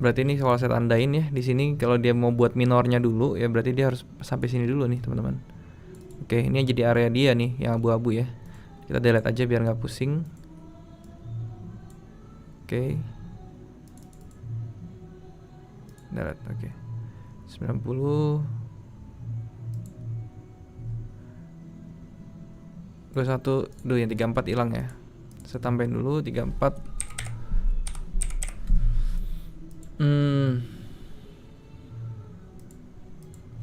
Berarti ini kalau saya tandain ya di sini, kalau dia mau buat minornya dulu ya berarti dia harus sampai sini dulu nih teman-teman. Oke, ini jadi area dia nih yang abu-abu ya. Kita delete aja biar nggak pusing. Oke. Delete, oke. 90. 21, yang 34 hilang ya. Saya tambahin dulu 34.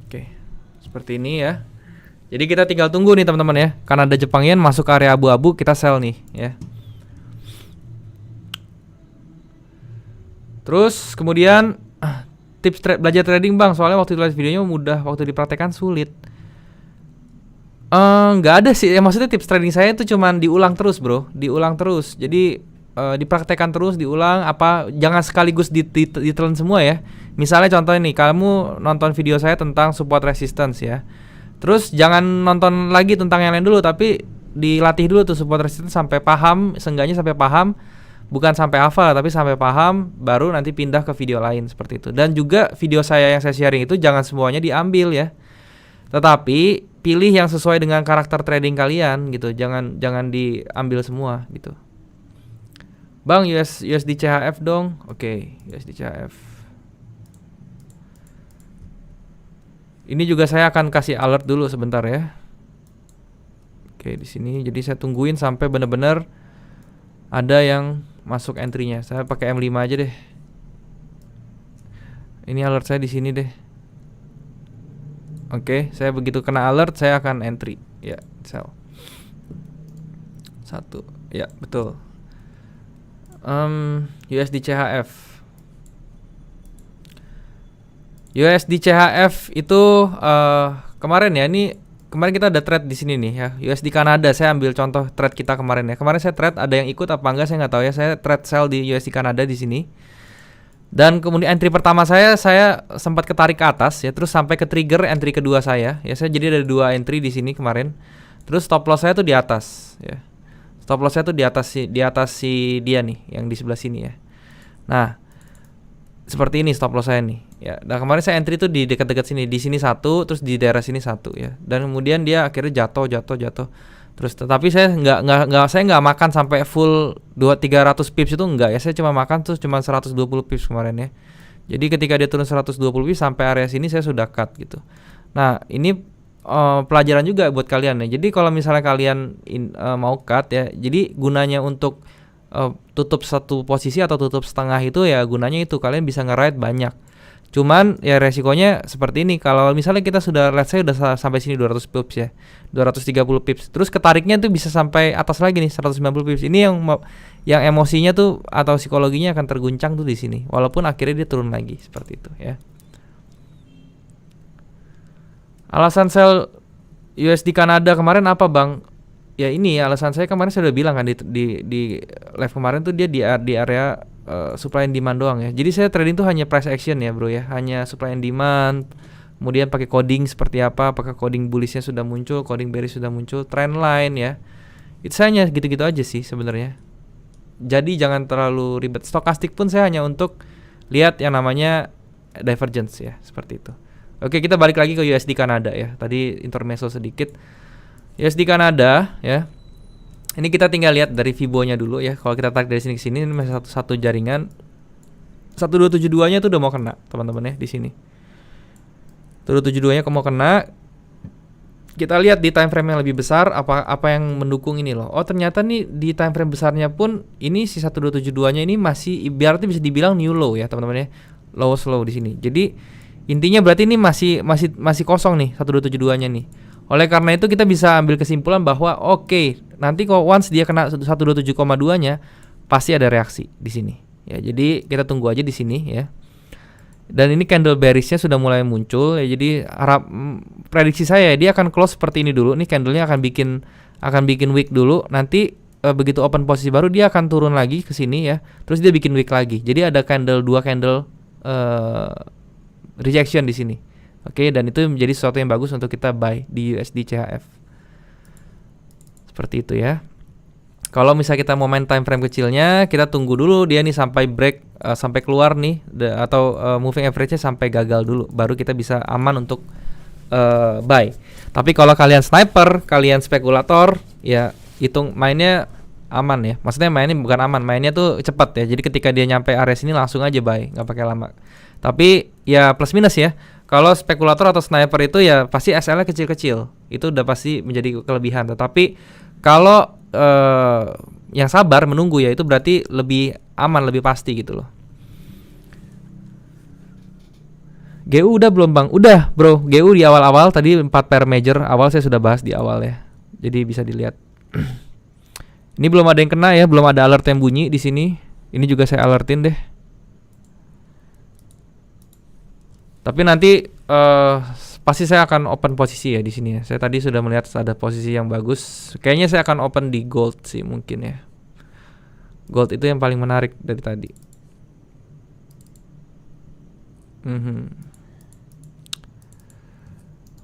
Oke. Seperti ini ya. Jadi kita tinggal tunggu nih teman-teman ya. Kanada Jepang yen masuk ke area abu-abu, kita sell nih ya. Terus kemudian tips belajar trading bang, soalnya waktu itu lihat videonya mudah, waktu dipraktekkan sulit. Nggak ada sih ya, maksudnya tips trading saya itu cuman diulang terus bro, diulang terus. Jadi dipraktekkan terus, diulang, jangan sekaligus ditelan semua ya. Misalnya contoh ini, kamu nonton video saya tentang support resistance ya. Terus jangan nonton lagi tentang yang lain dulu, tapi dilatih dulu tuh support resistance sampai paham, seenggaknya sampai paham, bukan sampai hafal tapi sampai paham, baru nanti pindah ke video lain seperti itu. Dan juga video saya yang saya sharing itu jangan semuanya diambil ya, tetapi pilih yang sesuai dengan karakter trading kalian gitu. Jangan diambil semua gitu. Bang, USD CHF dong. Oke, USD CHF. Ini juga saya akan kasih alert dulu sebentar ya. Oke, di sini jadi saya tungguin sampai benar-benar ada yang masuk entry-nya. Saya pakai M5 aja deh. Ini alert saya di sini deh. Oke, saya begitu kena alert saya akan entry. Ya, sell. 1. Ya, betul. USD CHF. USD CHF itu kemarin ya, ini kemarin kita ada trade di sini nih ya. USD Kanada saya ambil contoh trade kita kemarin ya. Kemarin saya trade, ada yang ikut apa enggak saya nggak tahu ya. Saya trade sell di USD Kanada di sini. Dan kemudian entry pertama saya sempat ketarik ke atas ya, terus sampai ke trigger entry kedua saya. Ya, saya jadi ada 2 entry di sini kemarin. Terus stop loss saya tuh di atas ya. Stop loss saya tuh di atas si dia nih yang di sebelah sini ya. Nah, seperti ini stop loss saya nih ya. Nah kemarin saya entry tuh di dekat-dekat sini, di sini 1, terus di daerah sini 1 ya. Dan kemudian dia akhirnya jatuh. Terus tetapi saya nggak makan sampai full 300 pips itu enggak ya. Saya cuma makan tuh cuma 120 pips kemarin ya. Jadi ketika dia turun 120 pips sampai area sini saya sudah cut gitu. Nah, ini pelajaran juga buat kalian ya. Jadi kalau misalnya kalian mau cut ya, jadi gunanya untuk tutup satu posisi atau tutup setengah itu ya gunanya itu kalian bisa nge-ride banyak. Cuman ya resikonya seperti ini, kalau misalnya kita sudah, let's say udah sampai sini 200 pips ya, 230 pips, terus ketariknya tuh bisa sampai atas lagi nih 190 pips. Ini yang emosinya tuh atau psikologinya akan terguncang tuh di sini, walaupun akhirnya dia turun lagi seperti itu ya. Alasan sell USD Kanada kemarin apa bang? Ya ini alasan saya kemarin saya udah bilang kan di live kemarin tuh dia di area supply and demand doang ya. Jadi saya trading tuh hanya price action ya bro ya, hanya supply and demand. Kemudian pakai coding seperti apa, apakah coding bullishnya sudah muncul, coding bearish sudah muncul, trend line ya. Itu saya hanya gitu-gitu aja sih sebenarnya. Jadi jangan terlalu ribet. Stokastik pun saya hanya untuk lihat yang namanya divergence ya, seperti itu. Oke, kita balik lagi ke USD Kanada ya. Tadi intermezzo sedikit. USD Kanada ya. Ini kita tinggal lihat dari Fibo-nya dulu ya. Kalau kita tarik dari sini ke sini, ini masih satu jaringan. 1272-nya tuh udah mau kena, teman-teman ya di sini. 1272-nya mau kena. Kita lihat di time frame yang lebih besar apa yang mendukung ini loh. Oh, ternyata nih di time frame besarnya pun ini si 1272-nya ini masih berarti bisa dibilang new low ya, teman-teman ya. Lowest low di sini. Jadi intinya berarti ini masih kosong nih 1272-nya nih. Oleh karena itu kita bisa ambil kesimpulan bahwa oke, nanti kalau once dia kena 127,2-nya pasti ada reaksi di sini. Ya, jadi kita tunggu aja di sini ya. Dan ini candle bearish-nya sudah mulai muncul ya. Jadi prediksi saya dia akan close seperti ini dulu. Nih candle-nya akan bikin wick dulu. Nanti begitu open posisi baru dia akan turun lagi ke sini ya. Terus dia bikin wick lagi. Jadi ada dua candle rejection di sini. Oke, dan itu menjadi sesuatu yang bagus untuk kita buy di USD CHF. Seperti itu ya. Kalau misalnya kita mau main time frame kecilnya, kita tunggu dulu dia nih sampai break, sampai keluar nih, atau moving average-nya sampai gagal dulu, baru kita bisa aman untuk buy. Tapi kalau kalian sniper, kalian spekulator, ya hitung mainnya aman ya. Maksudnya mainnya bukan aman, mainnya tuh cepat ya. Jadi ketika dia nyampe area sini langsung aja buy, nggak pakai lama. Tapi ya plus minus ya. Kalau spekulator atau sniper itu ya pasti SL-nya kecil-kecil. Itu udah pasti menjadi kelebihan. Tetapi kalau yang sabar menunggu ya itu berarti lebih aman, lebih pasti gitu loh. GU udah belum bang? Udah bro, GU di awal-awal tadi 4 pair major awal saya sudah bahas di awal ya. Jadi bisa dilihat. Ini belum ada yang kena ya, belum ada alert yang bunyi di sini. Ini juga saya alertin deh. Tapi nanti pasti saya akan open posisi ya di sini ya. Saya tadi sudah melihat ada posisi yang bagus. Kayaknya saya akan open di gold sih mungkin ya. Gold itu yang paling menarik dari tadi.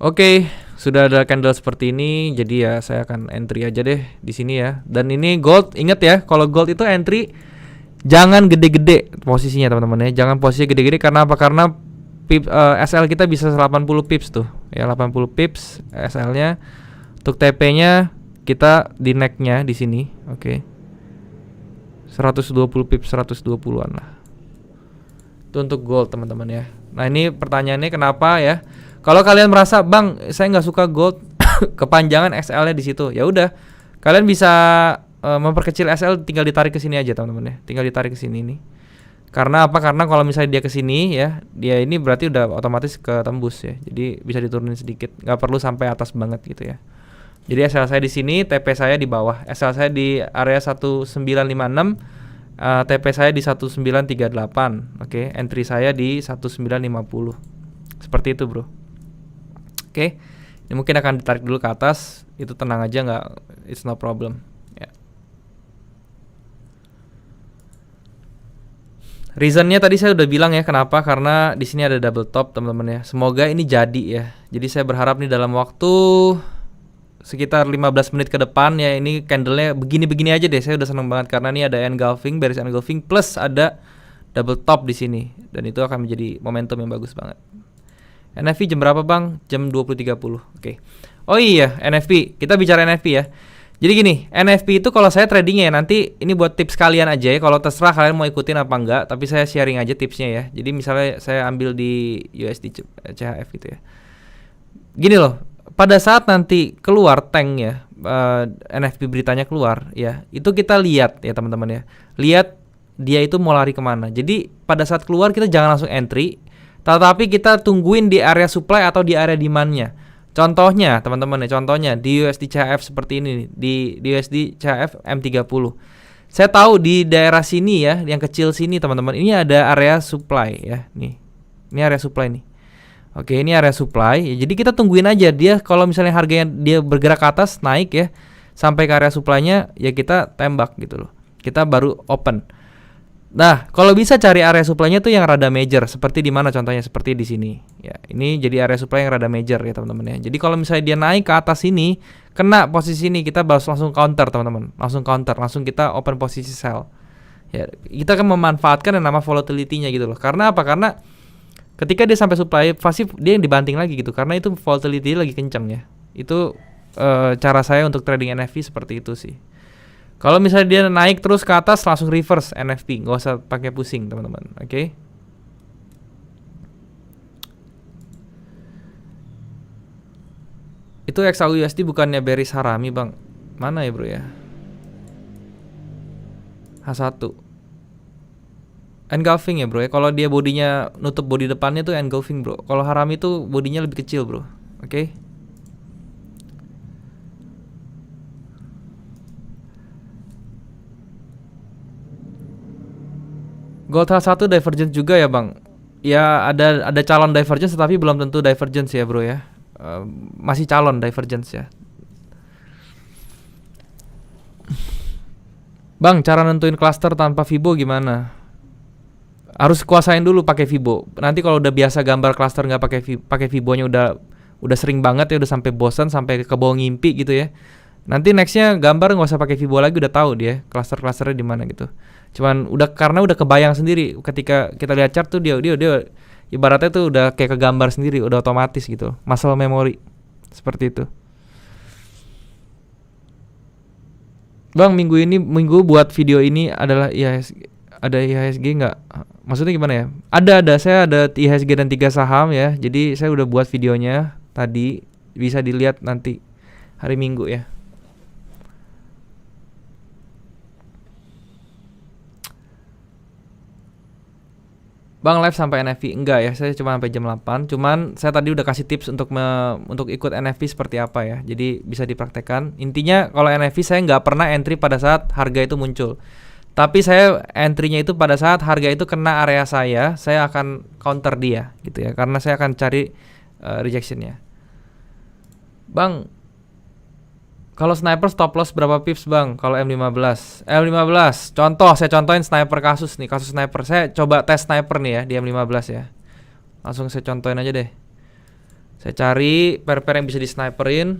Oke, sudah ada candle seperti ini. Jadi ya saya akan entry aja deh di sini ya. Dan ini gold, ingat ya, kalau gold itu entry jangan gede-gede posisinya teman-teman ya. Jangan posisi gede-gede karena apa? Karena SL kita bisa 80 pips tuh ya, 80 pips SL-nya. Untuk TP-nya kita di neck-nya di sini, oke. 120 pips, 120-an lah. Itu untuk gold teman-teman ya. Nah, ini pertanyaannya kenapa ya? Kalau kalian merasa, "Bang, saya nggak suka gold, kepanjangan SL-nya di situ." Ya udah, kalian bisa memperkecil SL, tinggal ditarik ke sini aja teman-teman ya. Tinggal ditarik ke sini nih. Karena apa? Karena kalau misalnya dia ke sini ya, dia ini berarti udah otomatis ketembus ya. Jadi bisa diturunin sedikit, nggak perlu sampai atas banget gitu ya. Jadi SL saya di sini, TP saya di bawah. SL saya di area 1956, TP saya di 1938. Oke, entry saya di 1950. Seperti itu, bro. Oke. Ini mungkin akan ditarik dulu ke atas. Itu tenang aja, nggak, it's no problem. Reasonnya tadi saya udah bilang ya kenapa, karena di sini ada double top teman-teman ya. Semoga ini jadi ya. Jadi saya berharap nih dalam waktu sekitar 15 menit ke depan ya, ini candlenya begini-begini aja deh. Saya udah seneng banget karena ini ada engulfing, bearish engulfing plus ada double top di sini, dan itu akan menjadi momentum yang bagus banget. NFP jam berapa bang? Jam 20.30. Oke. Oh iya, NFP. Kita bicara NFP ya. Jadi gini, NFP itu kalau saya tradingnya ya, nanti ini buat tips kalian aja ya. Kalau terserah kalian mau ikutin apa enggak, tapi saya sharing aja tipsnya ya. Jadi misalnya saya ambil di USD CHF gitu ya. Gini loh, pada saat nanti keluar tank ya, NFP beritanya keluar ya, itu kita lihat ya teman-teman ya. Lihat dia itu mau lari kemana. Jadi pada saat keluar kita jangan langsung entry, tetapi kita tungguin di area supply atau di area demand-nya. Contohnya teman-teman ya, contohnya di USD CHF seperti ini, di USD CHF M30. Saya tahu di daerah sini ya, yang kecil sini teman-teman, ini ada area supply ya, nih. Ini area supply nih. Oke, ini area supply. Ya, jadi kita tungguin aja dia, kalau misalnya harganya dia bergerak ke atas naik ya, sampai ke area supply-nya ya kita tembak gitu loh. Kita baru open. Nah, kalau bisa cari area supply-nya tuh yang rada major, seperti di mana contohnya, seperti di sini. Ya, ini jadi area supply yang rada major ya teman-teman ya. Jadi kalau misalnya dia naik ke atas sini, kena posisi ini, kita harus langsung counter teman-teman. Langsung counter, langsung kita open posisi sell. Ya, kita akan memanfaatkan yang nama volatility-nya gitu loh. Karena apa? Karena Ketika dia sampai supply, pasti dia yang dibanting lagi gitu, karena itu volatility lagi kencang ya. Itu cara saya untuk trading NFP seperti itu sih. Kalau misalnya dia naik terus ke atas, langsung reverse NFP, nggak usah pakai pusing teman-teman. Oke. Itu XAUUSD bukannya bearish harami bang? Mana ya bro ya? H1 engulfing ya bro ya. Kalau dia bodinya nutup body depannya tuh engulfing bro. Kalau harami tuh bodinya lebih kecil bro. Oke. Gold H1 divergence juga ya bang. Ya ada calon divergence tapi belum tentu divergence ya bro ya. Masih calon divergence ya. Bang, cara nentuin cluster tanpa Fibo gimana? Harus kuasain dulu pakai Fibo. Nanti kalau udah biasa gambar cluster nggak pakai Fibonya udah sering banget ya, udah sampai bosan, sampai ke bawah ngimpi gitu ya. Nanti nextnya gambar nggak usah pakai Fibo lagi, udah tahu dia cluster-clusternya di mana gitu. Cuman karena udah kebayang sendiri ketika kita lihat chart tuh dia ibaratnya tuh udah kayak ke gambar sendiri, udah otomatis gitu. Muscle memory seperti itu. Bang, minggu buat video ini adalah ada IHSG nggak? Maksudnya gimana ya? Saya ada IHSG dan 3 saham ya. Jadi saya udah buat videonya tadi, bisa dilihat nanti hari Minggu ya. Bang, live sampai NFP? Enggak ya, saya cuma sampai jam 8. Cuman saya tadi udah kasih tips untuk ikut NFP seperti apa ya. Jadi bisa dipraktekkan. Intinya kalau NFP saya nggak pernah entry pada saat harga itu muncul. Tapi saya entry-nya itu pada saat harga itu kena area saya akan counter dia gitu ya. Karena saya akan cari rejection-nya. Bang, kalau sniper stop loss berapa pips bang? Kalau M15 contoh, saya contohin sniper kasus sniper. Saya coba tes sniper nih ya di M15 ya. Langsung saya contohin aja deh. Saya cari pair yang bisa di sniperin.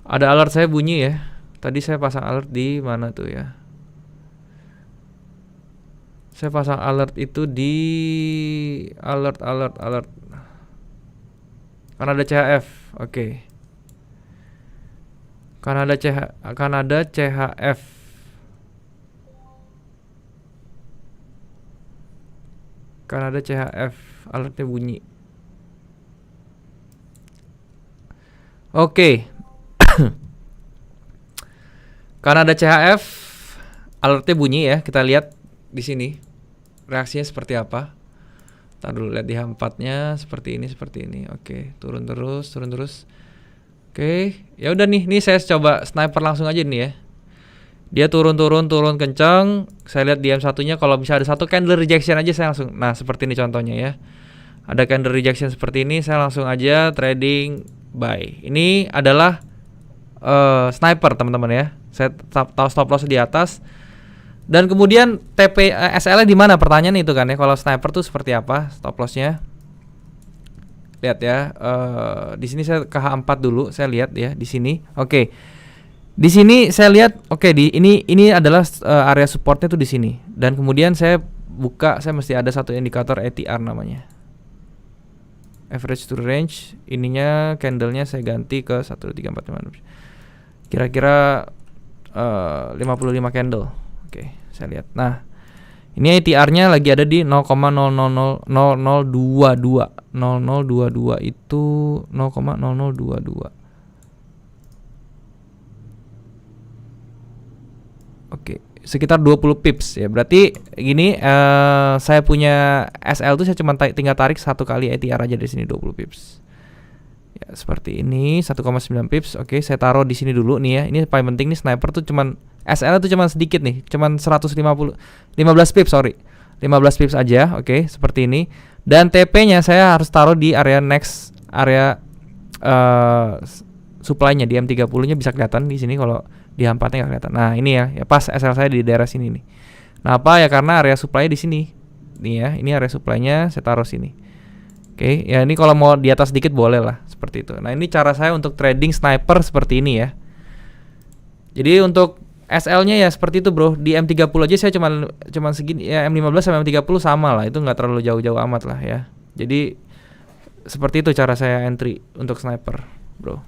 Ada alert saya bunyi ya. Tadi saya pasang alert di mana tuh ya? Saya pasang alert itu di alert. Karena ada CHF. Oke. Kanada CHF. Kanada CHF alertnya bunyi. Oke. Kanada CHF alertnya bunyi ya. Kita lihat di sini reaksinya seperti apa. Ntar dulu lihat di H4-nya seperti ini. Oke, turun terus. Oke, ya udah nih saya coba sniper langsung aja nih ya. Dia turun kencang. Saya lihat di M1-nya kalau bisa ada satu candle rejection aja saya langsung. Nah, seperti ini contohnya ya. Ada candle rejection seperti ini, saya langsung aja trading buy. Ini adalah sniper teman-teman ya. Saya tahu stop loss di atas. Dan kemudian SL-nya di mana? Pertanyaan itu kan ya. Kalau sniper tuh seperti apa stop loss-nya? Lihat ya, di sini saya ke H4 dulu, saya lihat ya di sini. Oke. Di sini saya lihat di ini adalah area supportnya tuh di sini. Dan kemudian saya buka, saya mesti ada satu indikator ATR namanya. Average to range, ininya candlenya saya ganti ke 1 2 3 4 5. Kira-kira 55 candle. Oke, saya lihat. Nah, ini ATR-nya lagi ada di 0,000022. 0022 itu 0,0022. Oke, sekitar 20 pips ya. Berarti gini, saya punya SL tuh saya cuma tinggal tarik satu kali ATR aja di sini 20 pips. Ya, seperti ini 1,9 pips. Oke, saya taruh di sini dulu nih ya. Ini paling penting nih, sniper tuh cuman SL tuh cuman sedikit nih, cuman 15 pips, 15 pips aja. Oke, seperti ini. Dan TP-nya saya harus taruh di area next area supply-nya di M30-nya bisa kelihatan di sini, kalau di H4-nya nggak kelihatan. Nah, ini ya pas SL saya di daerah sini nih. Nah, apa ya, karena area supply di sini. Nih ya, ini area supply-nya saya taruh sini. Oke, ya ini kalau mau di atas sedikit boleh lah, seperti itu. Nah, ini cara saya untuk trading sniper seperti ini ya. Jadi untuk SL-nya ya seperti itu bro. Di M30 aja saya cuman segini ya, M15 sama M30 sama lah, itu nggak terlalu jauh-jauh amat lah ya. Jadi seperti itu cara saya entry untuk sniper bro.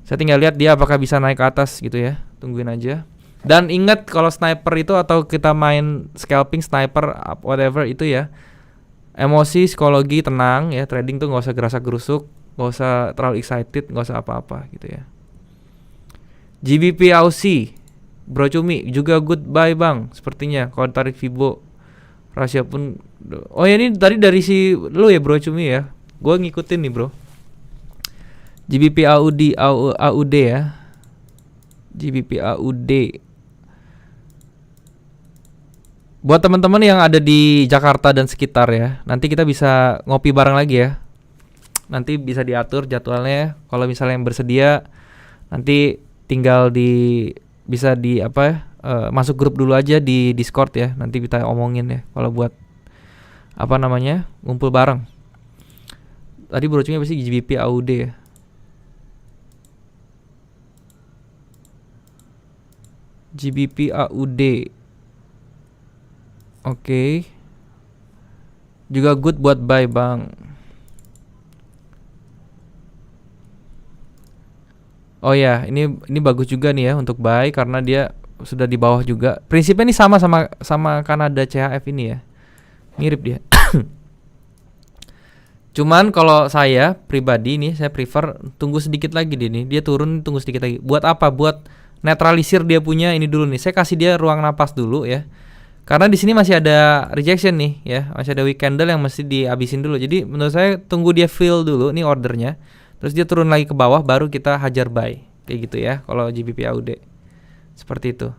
Saya tinggal lihat dia apakah bisa naik ke atas gitu ya, tungguin aja. Dan ingat kalau sniper itu atau kita main scalping sniper whatever itu ya, emosi, psikologi, tenang ya. Trading tuh nggak usah gerasa gerusuk, nggak usah terlalu excited, nggak usah apa-apa gitu ya. GBP Aussie Bro Cumi juga goodbye bang. Sepertinya kalau tarik Fibo rahasia pun. Oh ya, ini tadi dari si lu ya Bro Cumi ya. Gue ngikutin nih bro. GBP AUD ya. GBP AUD. Buat teman-teman yang ada di Jakarta dan sekitar ya, nanti kita bisa ngopi bareng lagi ya. Nanti bisa diatur jadwalnya. Kalau misalnya yang bersedia, nanti tinggal bisa di masuk grup dulu aja di Discord ya. Nanti kita omongin ya kalau buat ngumpul bareng. Tadi brocungnya pasti GBP AUD ya. GBP AUD. Oke. Juga good buat buy bang. Oh ya, ini bagus juga nih ya untuk buy karena dia sudah di bawah juga. Prinsipnya ini sama Kanada CHF ini ya. Mirip dia. Cuman kalau saya pribadi nih, saya prefer tunggu sedikit lagi nih. Dia turun, tunggu sedikit lagi. Buat apa? Buat netralisir dia punya ini dulu nih. Saya kasih dia ruang napas dulu ya. Karena di sini masih ada rejection nih ya, masih ada weak candle yang mesti dihabisin dulu. Jadi menurut saya tunggu dia fill dulu nih ordernya. Terus dia turun lagi ke bawah baru kita hajar buy. Kayak gitu ya kalau GBP AUD. Seperti itu.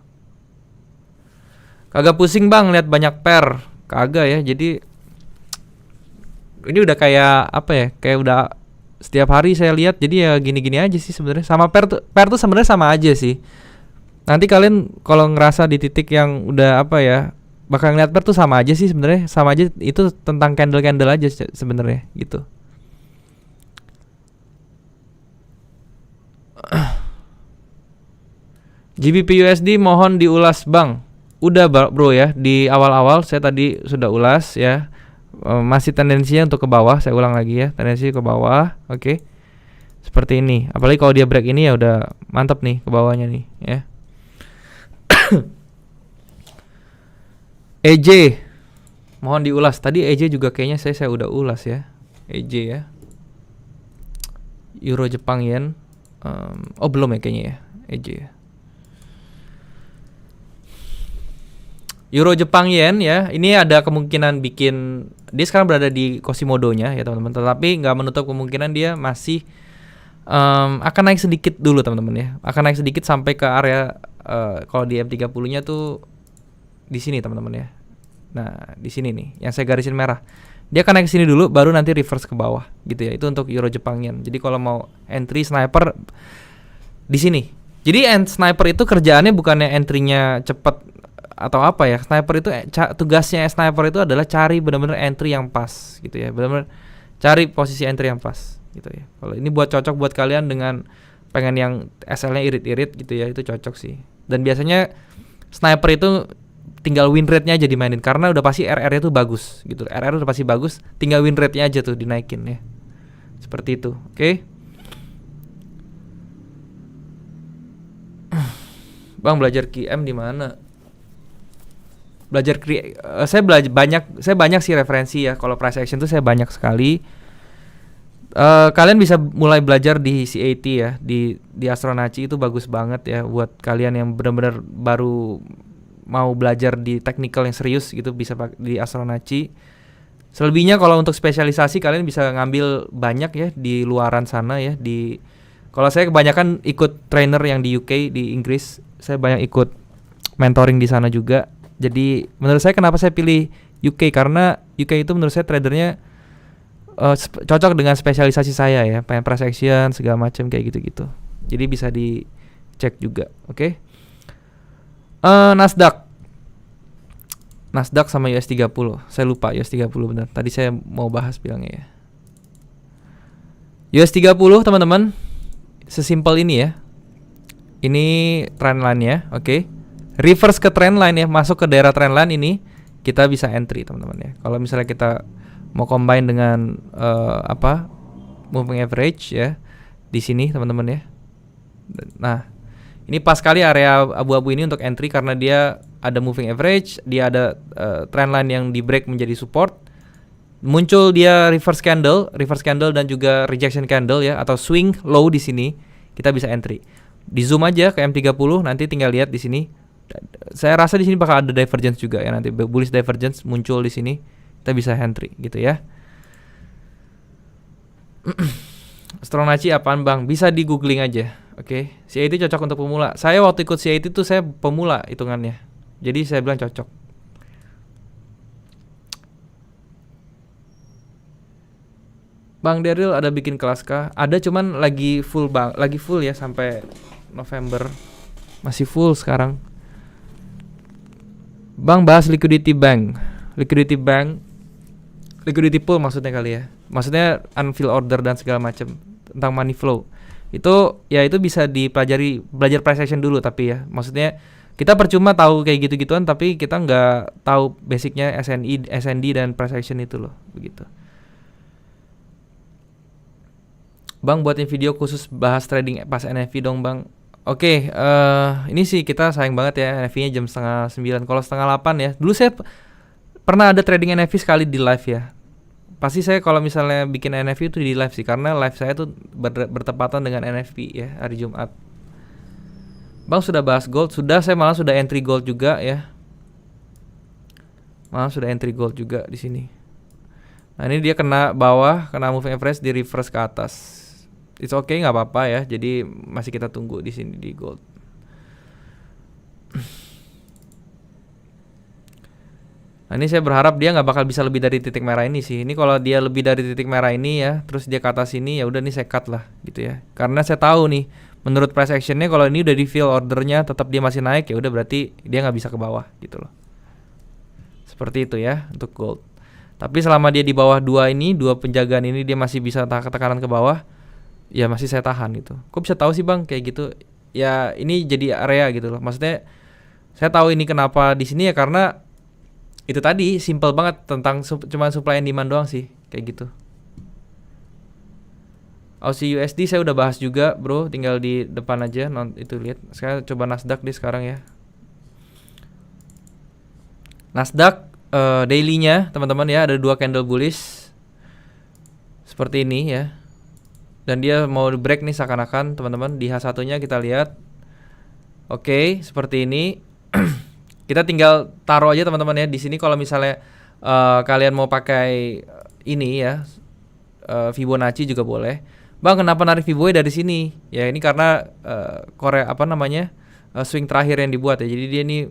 Kagak pusing bang lihat banyak pair. Kagak ya. Jadi ini udah kayak kayak udah setiap hari saya lihat. Jadi ya gini-gini aja sih sebenarnya. Sama pair tuh sebenarnya sama aja sih. Nanti kalian kalau ngerasa di titik yang udah bakal ngeliat pair tuh sama aja sih sebenarnya. Sama aja, itu tentang candle aja sebenarnya gitu. GBP USD mohon diulas bang. Udah bro ya, di awal-awal saya tadi sudah ulas ya. Masih tendensinya untuk ke bawah, saya ulang lagi ya, tendensi ke bawah. Oke. Seperti ini. Apalagi kalau dia break ini ya udah mantap nih ke bawahnya nih ya. EJ mohon diulas. Tadi EJ juga kayaknya saya udah ulas ya. EJ ya. Euro Jepang Yen. Belum ya kayaknya ya. EJ ya. Euro Jepang Yen ya. Ini ada kemungkinan bikin, dia sekarang berada di Kosimodo-nya ya teman-teman. Tetapi nggak menutup kemungkinan dia masih akan naik sedikit dulu teman-teman ya. Akan naik sedikit sampai ke area kalau di M30-nya tuh di sini teman-teman ya. Nah, di sini nih yang saya garisin merah. Dia akan naik ke sini dulu baru nanti reverse ke bawah gitu ya. Itu untuk Euro Jepang Yen. Jadi kalau mau entry sniper di sini. Jadi sniper itu kerjaannya bukannya entry-nya cepet atau apa ya. Sniper itu tugasnya sniper itu adalah cari benar-benar entry yang pas gitu ya. Benar-benar cari posisi entry yang pas gitu ya. Kalau ini cocok buat kalian dengan pengen yang SL-nya irit-irit gitu ya, itu cocok sih. Dan biasanya sniper itu tinggal win rate-nya aja dimainin karena udah pasti RR-nya tuh bagus gitu. RR udah pasti bagus, tinggal win rate-nya aja tuh dinaikin ya. Seperti itu. Oke. Bang belajar QM di mana? Saya banyak sih referensi ya. Kalau price action tuh saya banyak sekali. Kalian bisa mulai belajar di CAT ya, di Astronaci itu bagus banget ya buat kalian yang benar-benar baru mau belajar di technical yang serius gitu, bisa di Astronaci. Selebihnya kalau untuk spesialisasi kalian bisa ngambil banyak ya di luaran sana ya. Kalau saya kebanyakan ikut trainer yang di UK, di Inggris. Saya banyak ikut mentoring di sana juga. Jadi menurut saya kenapa saya pilih UK, karena UK itu menurut saya tradernya cocok dengan spesialisasi saya ya, pengen price action segala macam kayak gitu-gitu. Jadi bisa dicek juga, oke? Nasdaq sama US 30. Saya lupa US 30 benar. Tadi saya mau bahas bilangnya ya. US 30 teman-teman, sesimpel ini ya. Ini trendline ya, oke. Reverse ke trendline ya, masuk ke daerah trendline ini kita bisa entry teman-teman ya. Kalau misalnya kita mau combine dengan moving average ya di sini teman-teman ya. Nah, ini pas sekali area abu-abu ini untuk entry karena dia ada moving average, dia ada trendline yang di break menjadi support. Muncul dia reverse candle dan juga rejection candle ya, atau swing low di sini, kita bisa entry. Di zoom aja ke M30, nanti tinggal lihat di sini. Saya rasa di sini bakal ada divergence juga ya, nanti bullish divergence muncul di sini, kita bisa entry gitu ya. Stronacci apaan bang? Bisa di googling aja. Oke, CAT cocok untuk pemula. Saya waktu ikut CAT itu saya pemula hitungannya, jadi saya bilang cocok. Bang Daryl ada bikin kelas kah? Ada, cuman lagi full bang, lagi full ya sampai November. Masih full sekarang. Bang bahas liquidity pool maksudnya kali ya. Maksudnya unfilled order dan segala macam tentang money flow. Itu ya itu bisa dipelajari, belajar price action dulu tapi ya. Maksudnya kita percuma tahu kayak gitu-gituan tapi kita nggak tahu basicnya SND dan price action itu loh, begitu. Bang buatin video khusus bahas trading pas NFP dong bang. Oke, ini sih kita sayang banget ya, NFP-nya jam 8:30. Kalau 7:30 ya. Dulu saya pernah ada trading NFP sekali di live ya. Pasti saya kalau misalnya bikin NFP itu di live sih, karena live saya tuh bertepatan dengan NFP ya, hari Jumat. Bang sudah bahas gold? Sudah, saya malah sudah entry gold juga ya. Di sini. Nah, ini dia kena bawah, kena moving average, di reverse ke atas. It's okay, nggak apa-apa ya. Jadi masih kita tunggu di sini di gold. Nah, ini saya berharap dia nggak bakal bisa lebih dari titik merah ini sih. Ini kalau dia lebih dari titik merah ini ya, terus dia ke atas ini, ya udah nih saya cut lah gitu ya. Karena saya tahu nih, menurut price actionnya kalau ini udah di fill ordernya, tetap dia masih naik, ya udah berarti dia nggak bisa ke bawah gitu loh. Seperti itu ya untuk gold. Tapi selama dia di bawah dua penjagaan ini dia masih bisa tekanan ke bawah, ya masih saya tahan gitu. Kok bisa tahu sih bang kayak gitu? Ya ini jadi area gitu loh. Maksudnya saya tahu ini kenapa di sini ya karena itu tadi simple banget tentang cuma supply and demand doang sih kayak gitu. Aussie USD saya udah bahas juga bro, tinggal di depan aja itu lihat. Sekarang coba Nasdaq deh sekarang ya. Nasdaq daily-nya teman-teman ya ada 2 candle bullish seperti ini ya. Dan dia mau break nih seakan-akan teman-teman. Di H1-nya kita lihat. Oke, seperti ini. Kita tinggal taruh aja teman-teman ya. Di sini kalau misalnya kalian mau pakai ini ya, Fibonacci juga boleh. Bang, kenapa narik Fibonacci dari sini? Ya ini karena swing terakhir yang dibuat ya. Jadi dia ini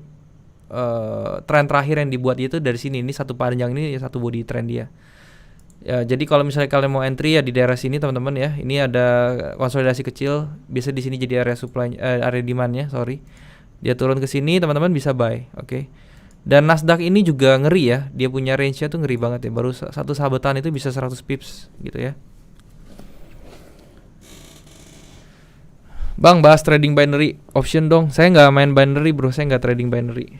tren terakhir yang dibuat itu dari sini. Ini satu panjang, ini satu body trend dia. Ya, jadi kalau misalnya kalian mau entry ya di daerah sini teman-teman ya. Ini ada konsolidasi kecil. Biasa di sini jadi area supply, area demand-nya, sorry. Dia turun ke sini, teman-teman bisa buy, oke. Dan Nasdaq ini juga ngeri ya. Dia punya range-nya tuh ngeri banget ya. Baru satu sahabetan itu bisa 100 pips gitu ya. Bang, bahas trading binary option dong. Saya nggak main binary bro, saya nggak trading binary.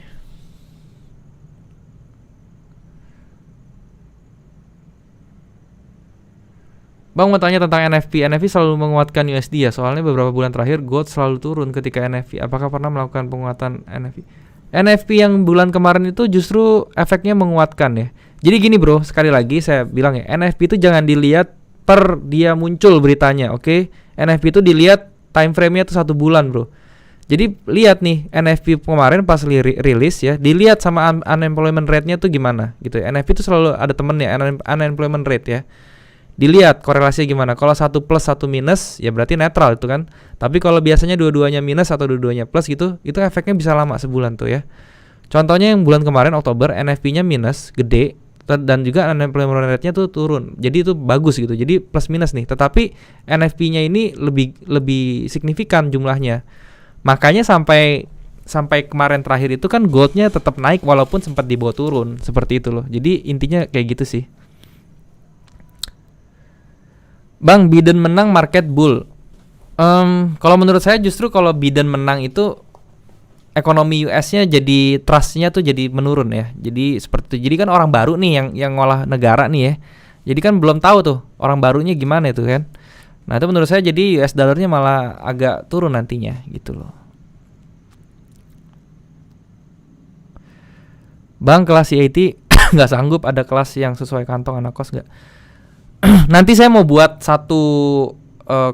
Bang mau tanya tentang NFP. NFP selalu menguatkan USD ya. Soalnya beberapa bulan terakhir gold selalu turun ketika NFP. Apakah pernah melakukan penguatan NFP? NFP yang bulan kemarin itu justru efeknya menguatkan ya. Jadi gini bro, sekali lagi saya bilang ya, NFP itu jangan dilihat per dia muncul beritanya, oke? NFP itu dilihat time frame-nya itu 1 bulan bro. Jadi lihat nih NFP kemarin pas rilis ya, dilihat sama unemployment rate-nya tuh gimana gitu ya. NFP itu selalu ada temennya, unemployment rate ya. Dilihat korelasinya gimana. Kalau 1 plus 1 minus ya berarti netral itu kan. Tapi kalau biasanya dua-duanya minus atau dua-duanya plus gitu, itu efeknya bisa lama sebulan tuh ya. Contohnya yang bulan kemarin Oktober NFP-nya minus gede dan juga unemployment rate-nya tuh turun. Jadi itu bagus gitu. Jadi plus minus nih. Tetapi NFP-nya ini lebih signifikan jumlahnya. Makanya sampai kemarin terakhir itu kan goldnya tetap naik walaupun sempat dibawa turun seperti itu loh. Jadi intinya kayak gitu sih. Bang, Biden menang market bull. Kalau menurut saya justru kalau Biden menang itu ekonomi US-nya jadi trust-nya tuh jadi menurun ya. Jadi seperti itu. Jadi kan orang baru nih yang ngolah negara nih ya. Jadi kan belum tahu tuh orang barunya gimana itu kan. Nah, itu menurut saya jadi US dollarnya malah agak turun nantinya gitu loh. Bang, kelas CAT nggak sanggup, ada kelas yang sesuai kantong anak kos nggak? Nanti saya mau buat satu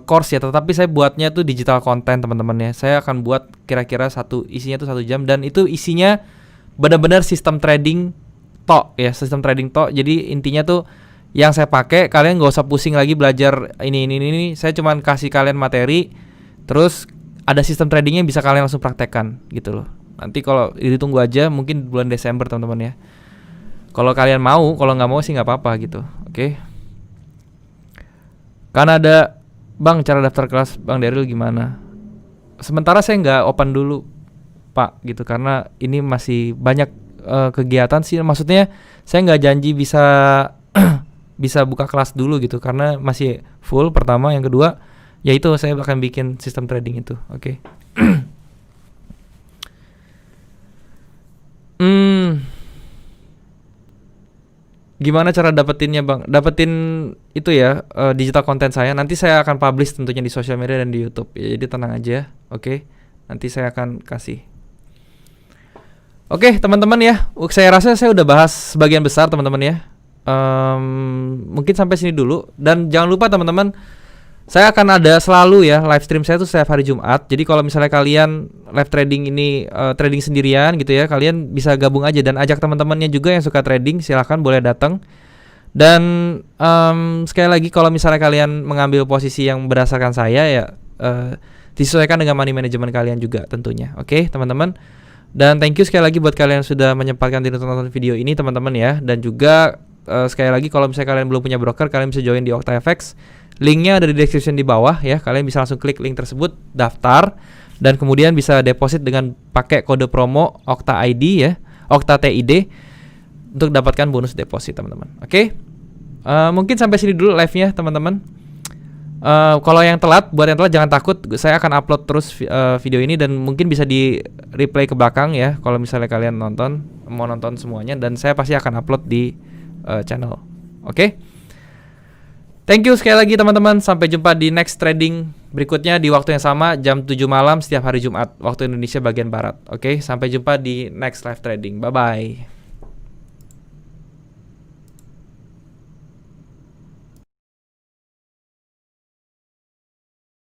course ya, tetapi saya buatnya tuh digital content teman-teman ya. Saya akan buat kira-kira isinya tuh 1 jam, dan itu isinya benar-benar sistem trading tok ya, sistem trading tok. Jadi intinya tuh yang saya pakai, kalian nggak usah pusing lagi belajar ini. Saya cuman kasih kalian materi, terus ada sistem tradingnya bisa kalian langsung praktekkan gitu loh. Nanti kalau ditunggu aja, mungkin bulan Desember teman-teman ya. Kalau kalian mau, kalau nggak mau sih nggak apa-apa gitu, oke? Karena ada Bang, cara daftar kelas Bang Daryl gimana? Sementara saya nggak open dulu, Pak, gitu, karena ini masih banyak kegiatan sih. Maksudnya saya nggak janji bisa bisa buka kelas dulu gitu, karena masih full. Pertama, yang kedua, yaitu saya akan bikin sistem trading itu, oke? Gimana cara dapetinnya Bang? Dapetin itu ya, digital content saya. Nanti saya akan publish tentunya di sosial media dan di YouTube. Ya, jadi tenang aja, oke? Nanti saya akan kasih. Oke, teman-teman ya. Saya rasa saya udah bahas sebagian besar teman-teman ya. Mungkin sampai sini dulu. Dan jangan lupa teman-teman, saya akan ada selalu ya live stream saya tuh setiap hari Jumat. Jadi kalau misalnya kalian live trading ini trading sendirian gitu ya, kalian bisa gabung aja dan ajak teman-temannya juga yang suka trading, silahkan boleh datang. Dan sekali lagi, kalau misalnya kalian mengambil posisi yang berdasarkan saya ya, disesuaikan dengan money management kalian juga tentunya. Oke, teman-teman. Dan thank you sekali lagi buat kalian yang sudah menyempatkan diri untuk nonton video ini teman-teman ya. Dan juga sekali lagi, kalau misalnya kalian belum punya broker, kalian bisa join di OctaFX. Linknya ada di description di bawah ya. Kalian bisa langsung klik link tersebut, daftar, dan kemudian bisa deposit dengan pakai kode promo OctaID ya, OctaTID, untuk dapatkan bonus deposit teman-teman. Oke? Mungkin sampai sini dulu live-nya teman-teman. Kalau yang telat, buat yang telat jangan takut, saya akan upload terus video ini, dan mungkin bisa di replay ke belakang ya kalau misalnya kalian mau nonton semuanya, dan saya pasti akan upload di channel. Oke? Thank you sekali lagi teman-teman. Sampai jumpa di next trading berikutnya di waktu yang sama, jam 7 malam setiap hari Jumat waktu Indonesia bagian barat. Oke, sampai jumpa di next live trading. Bye bye.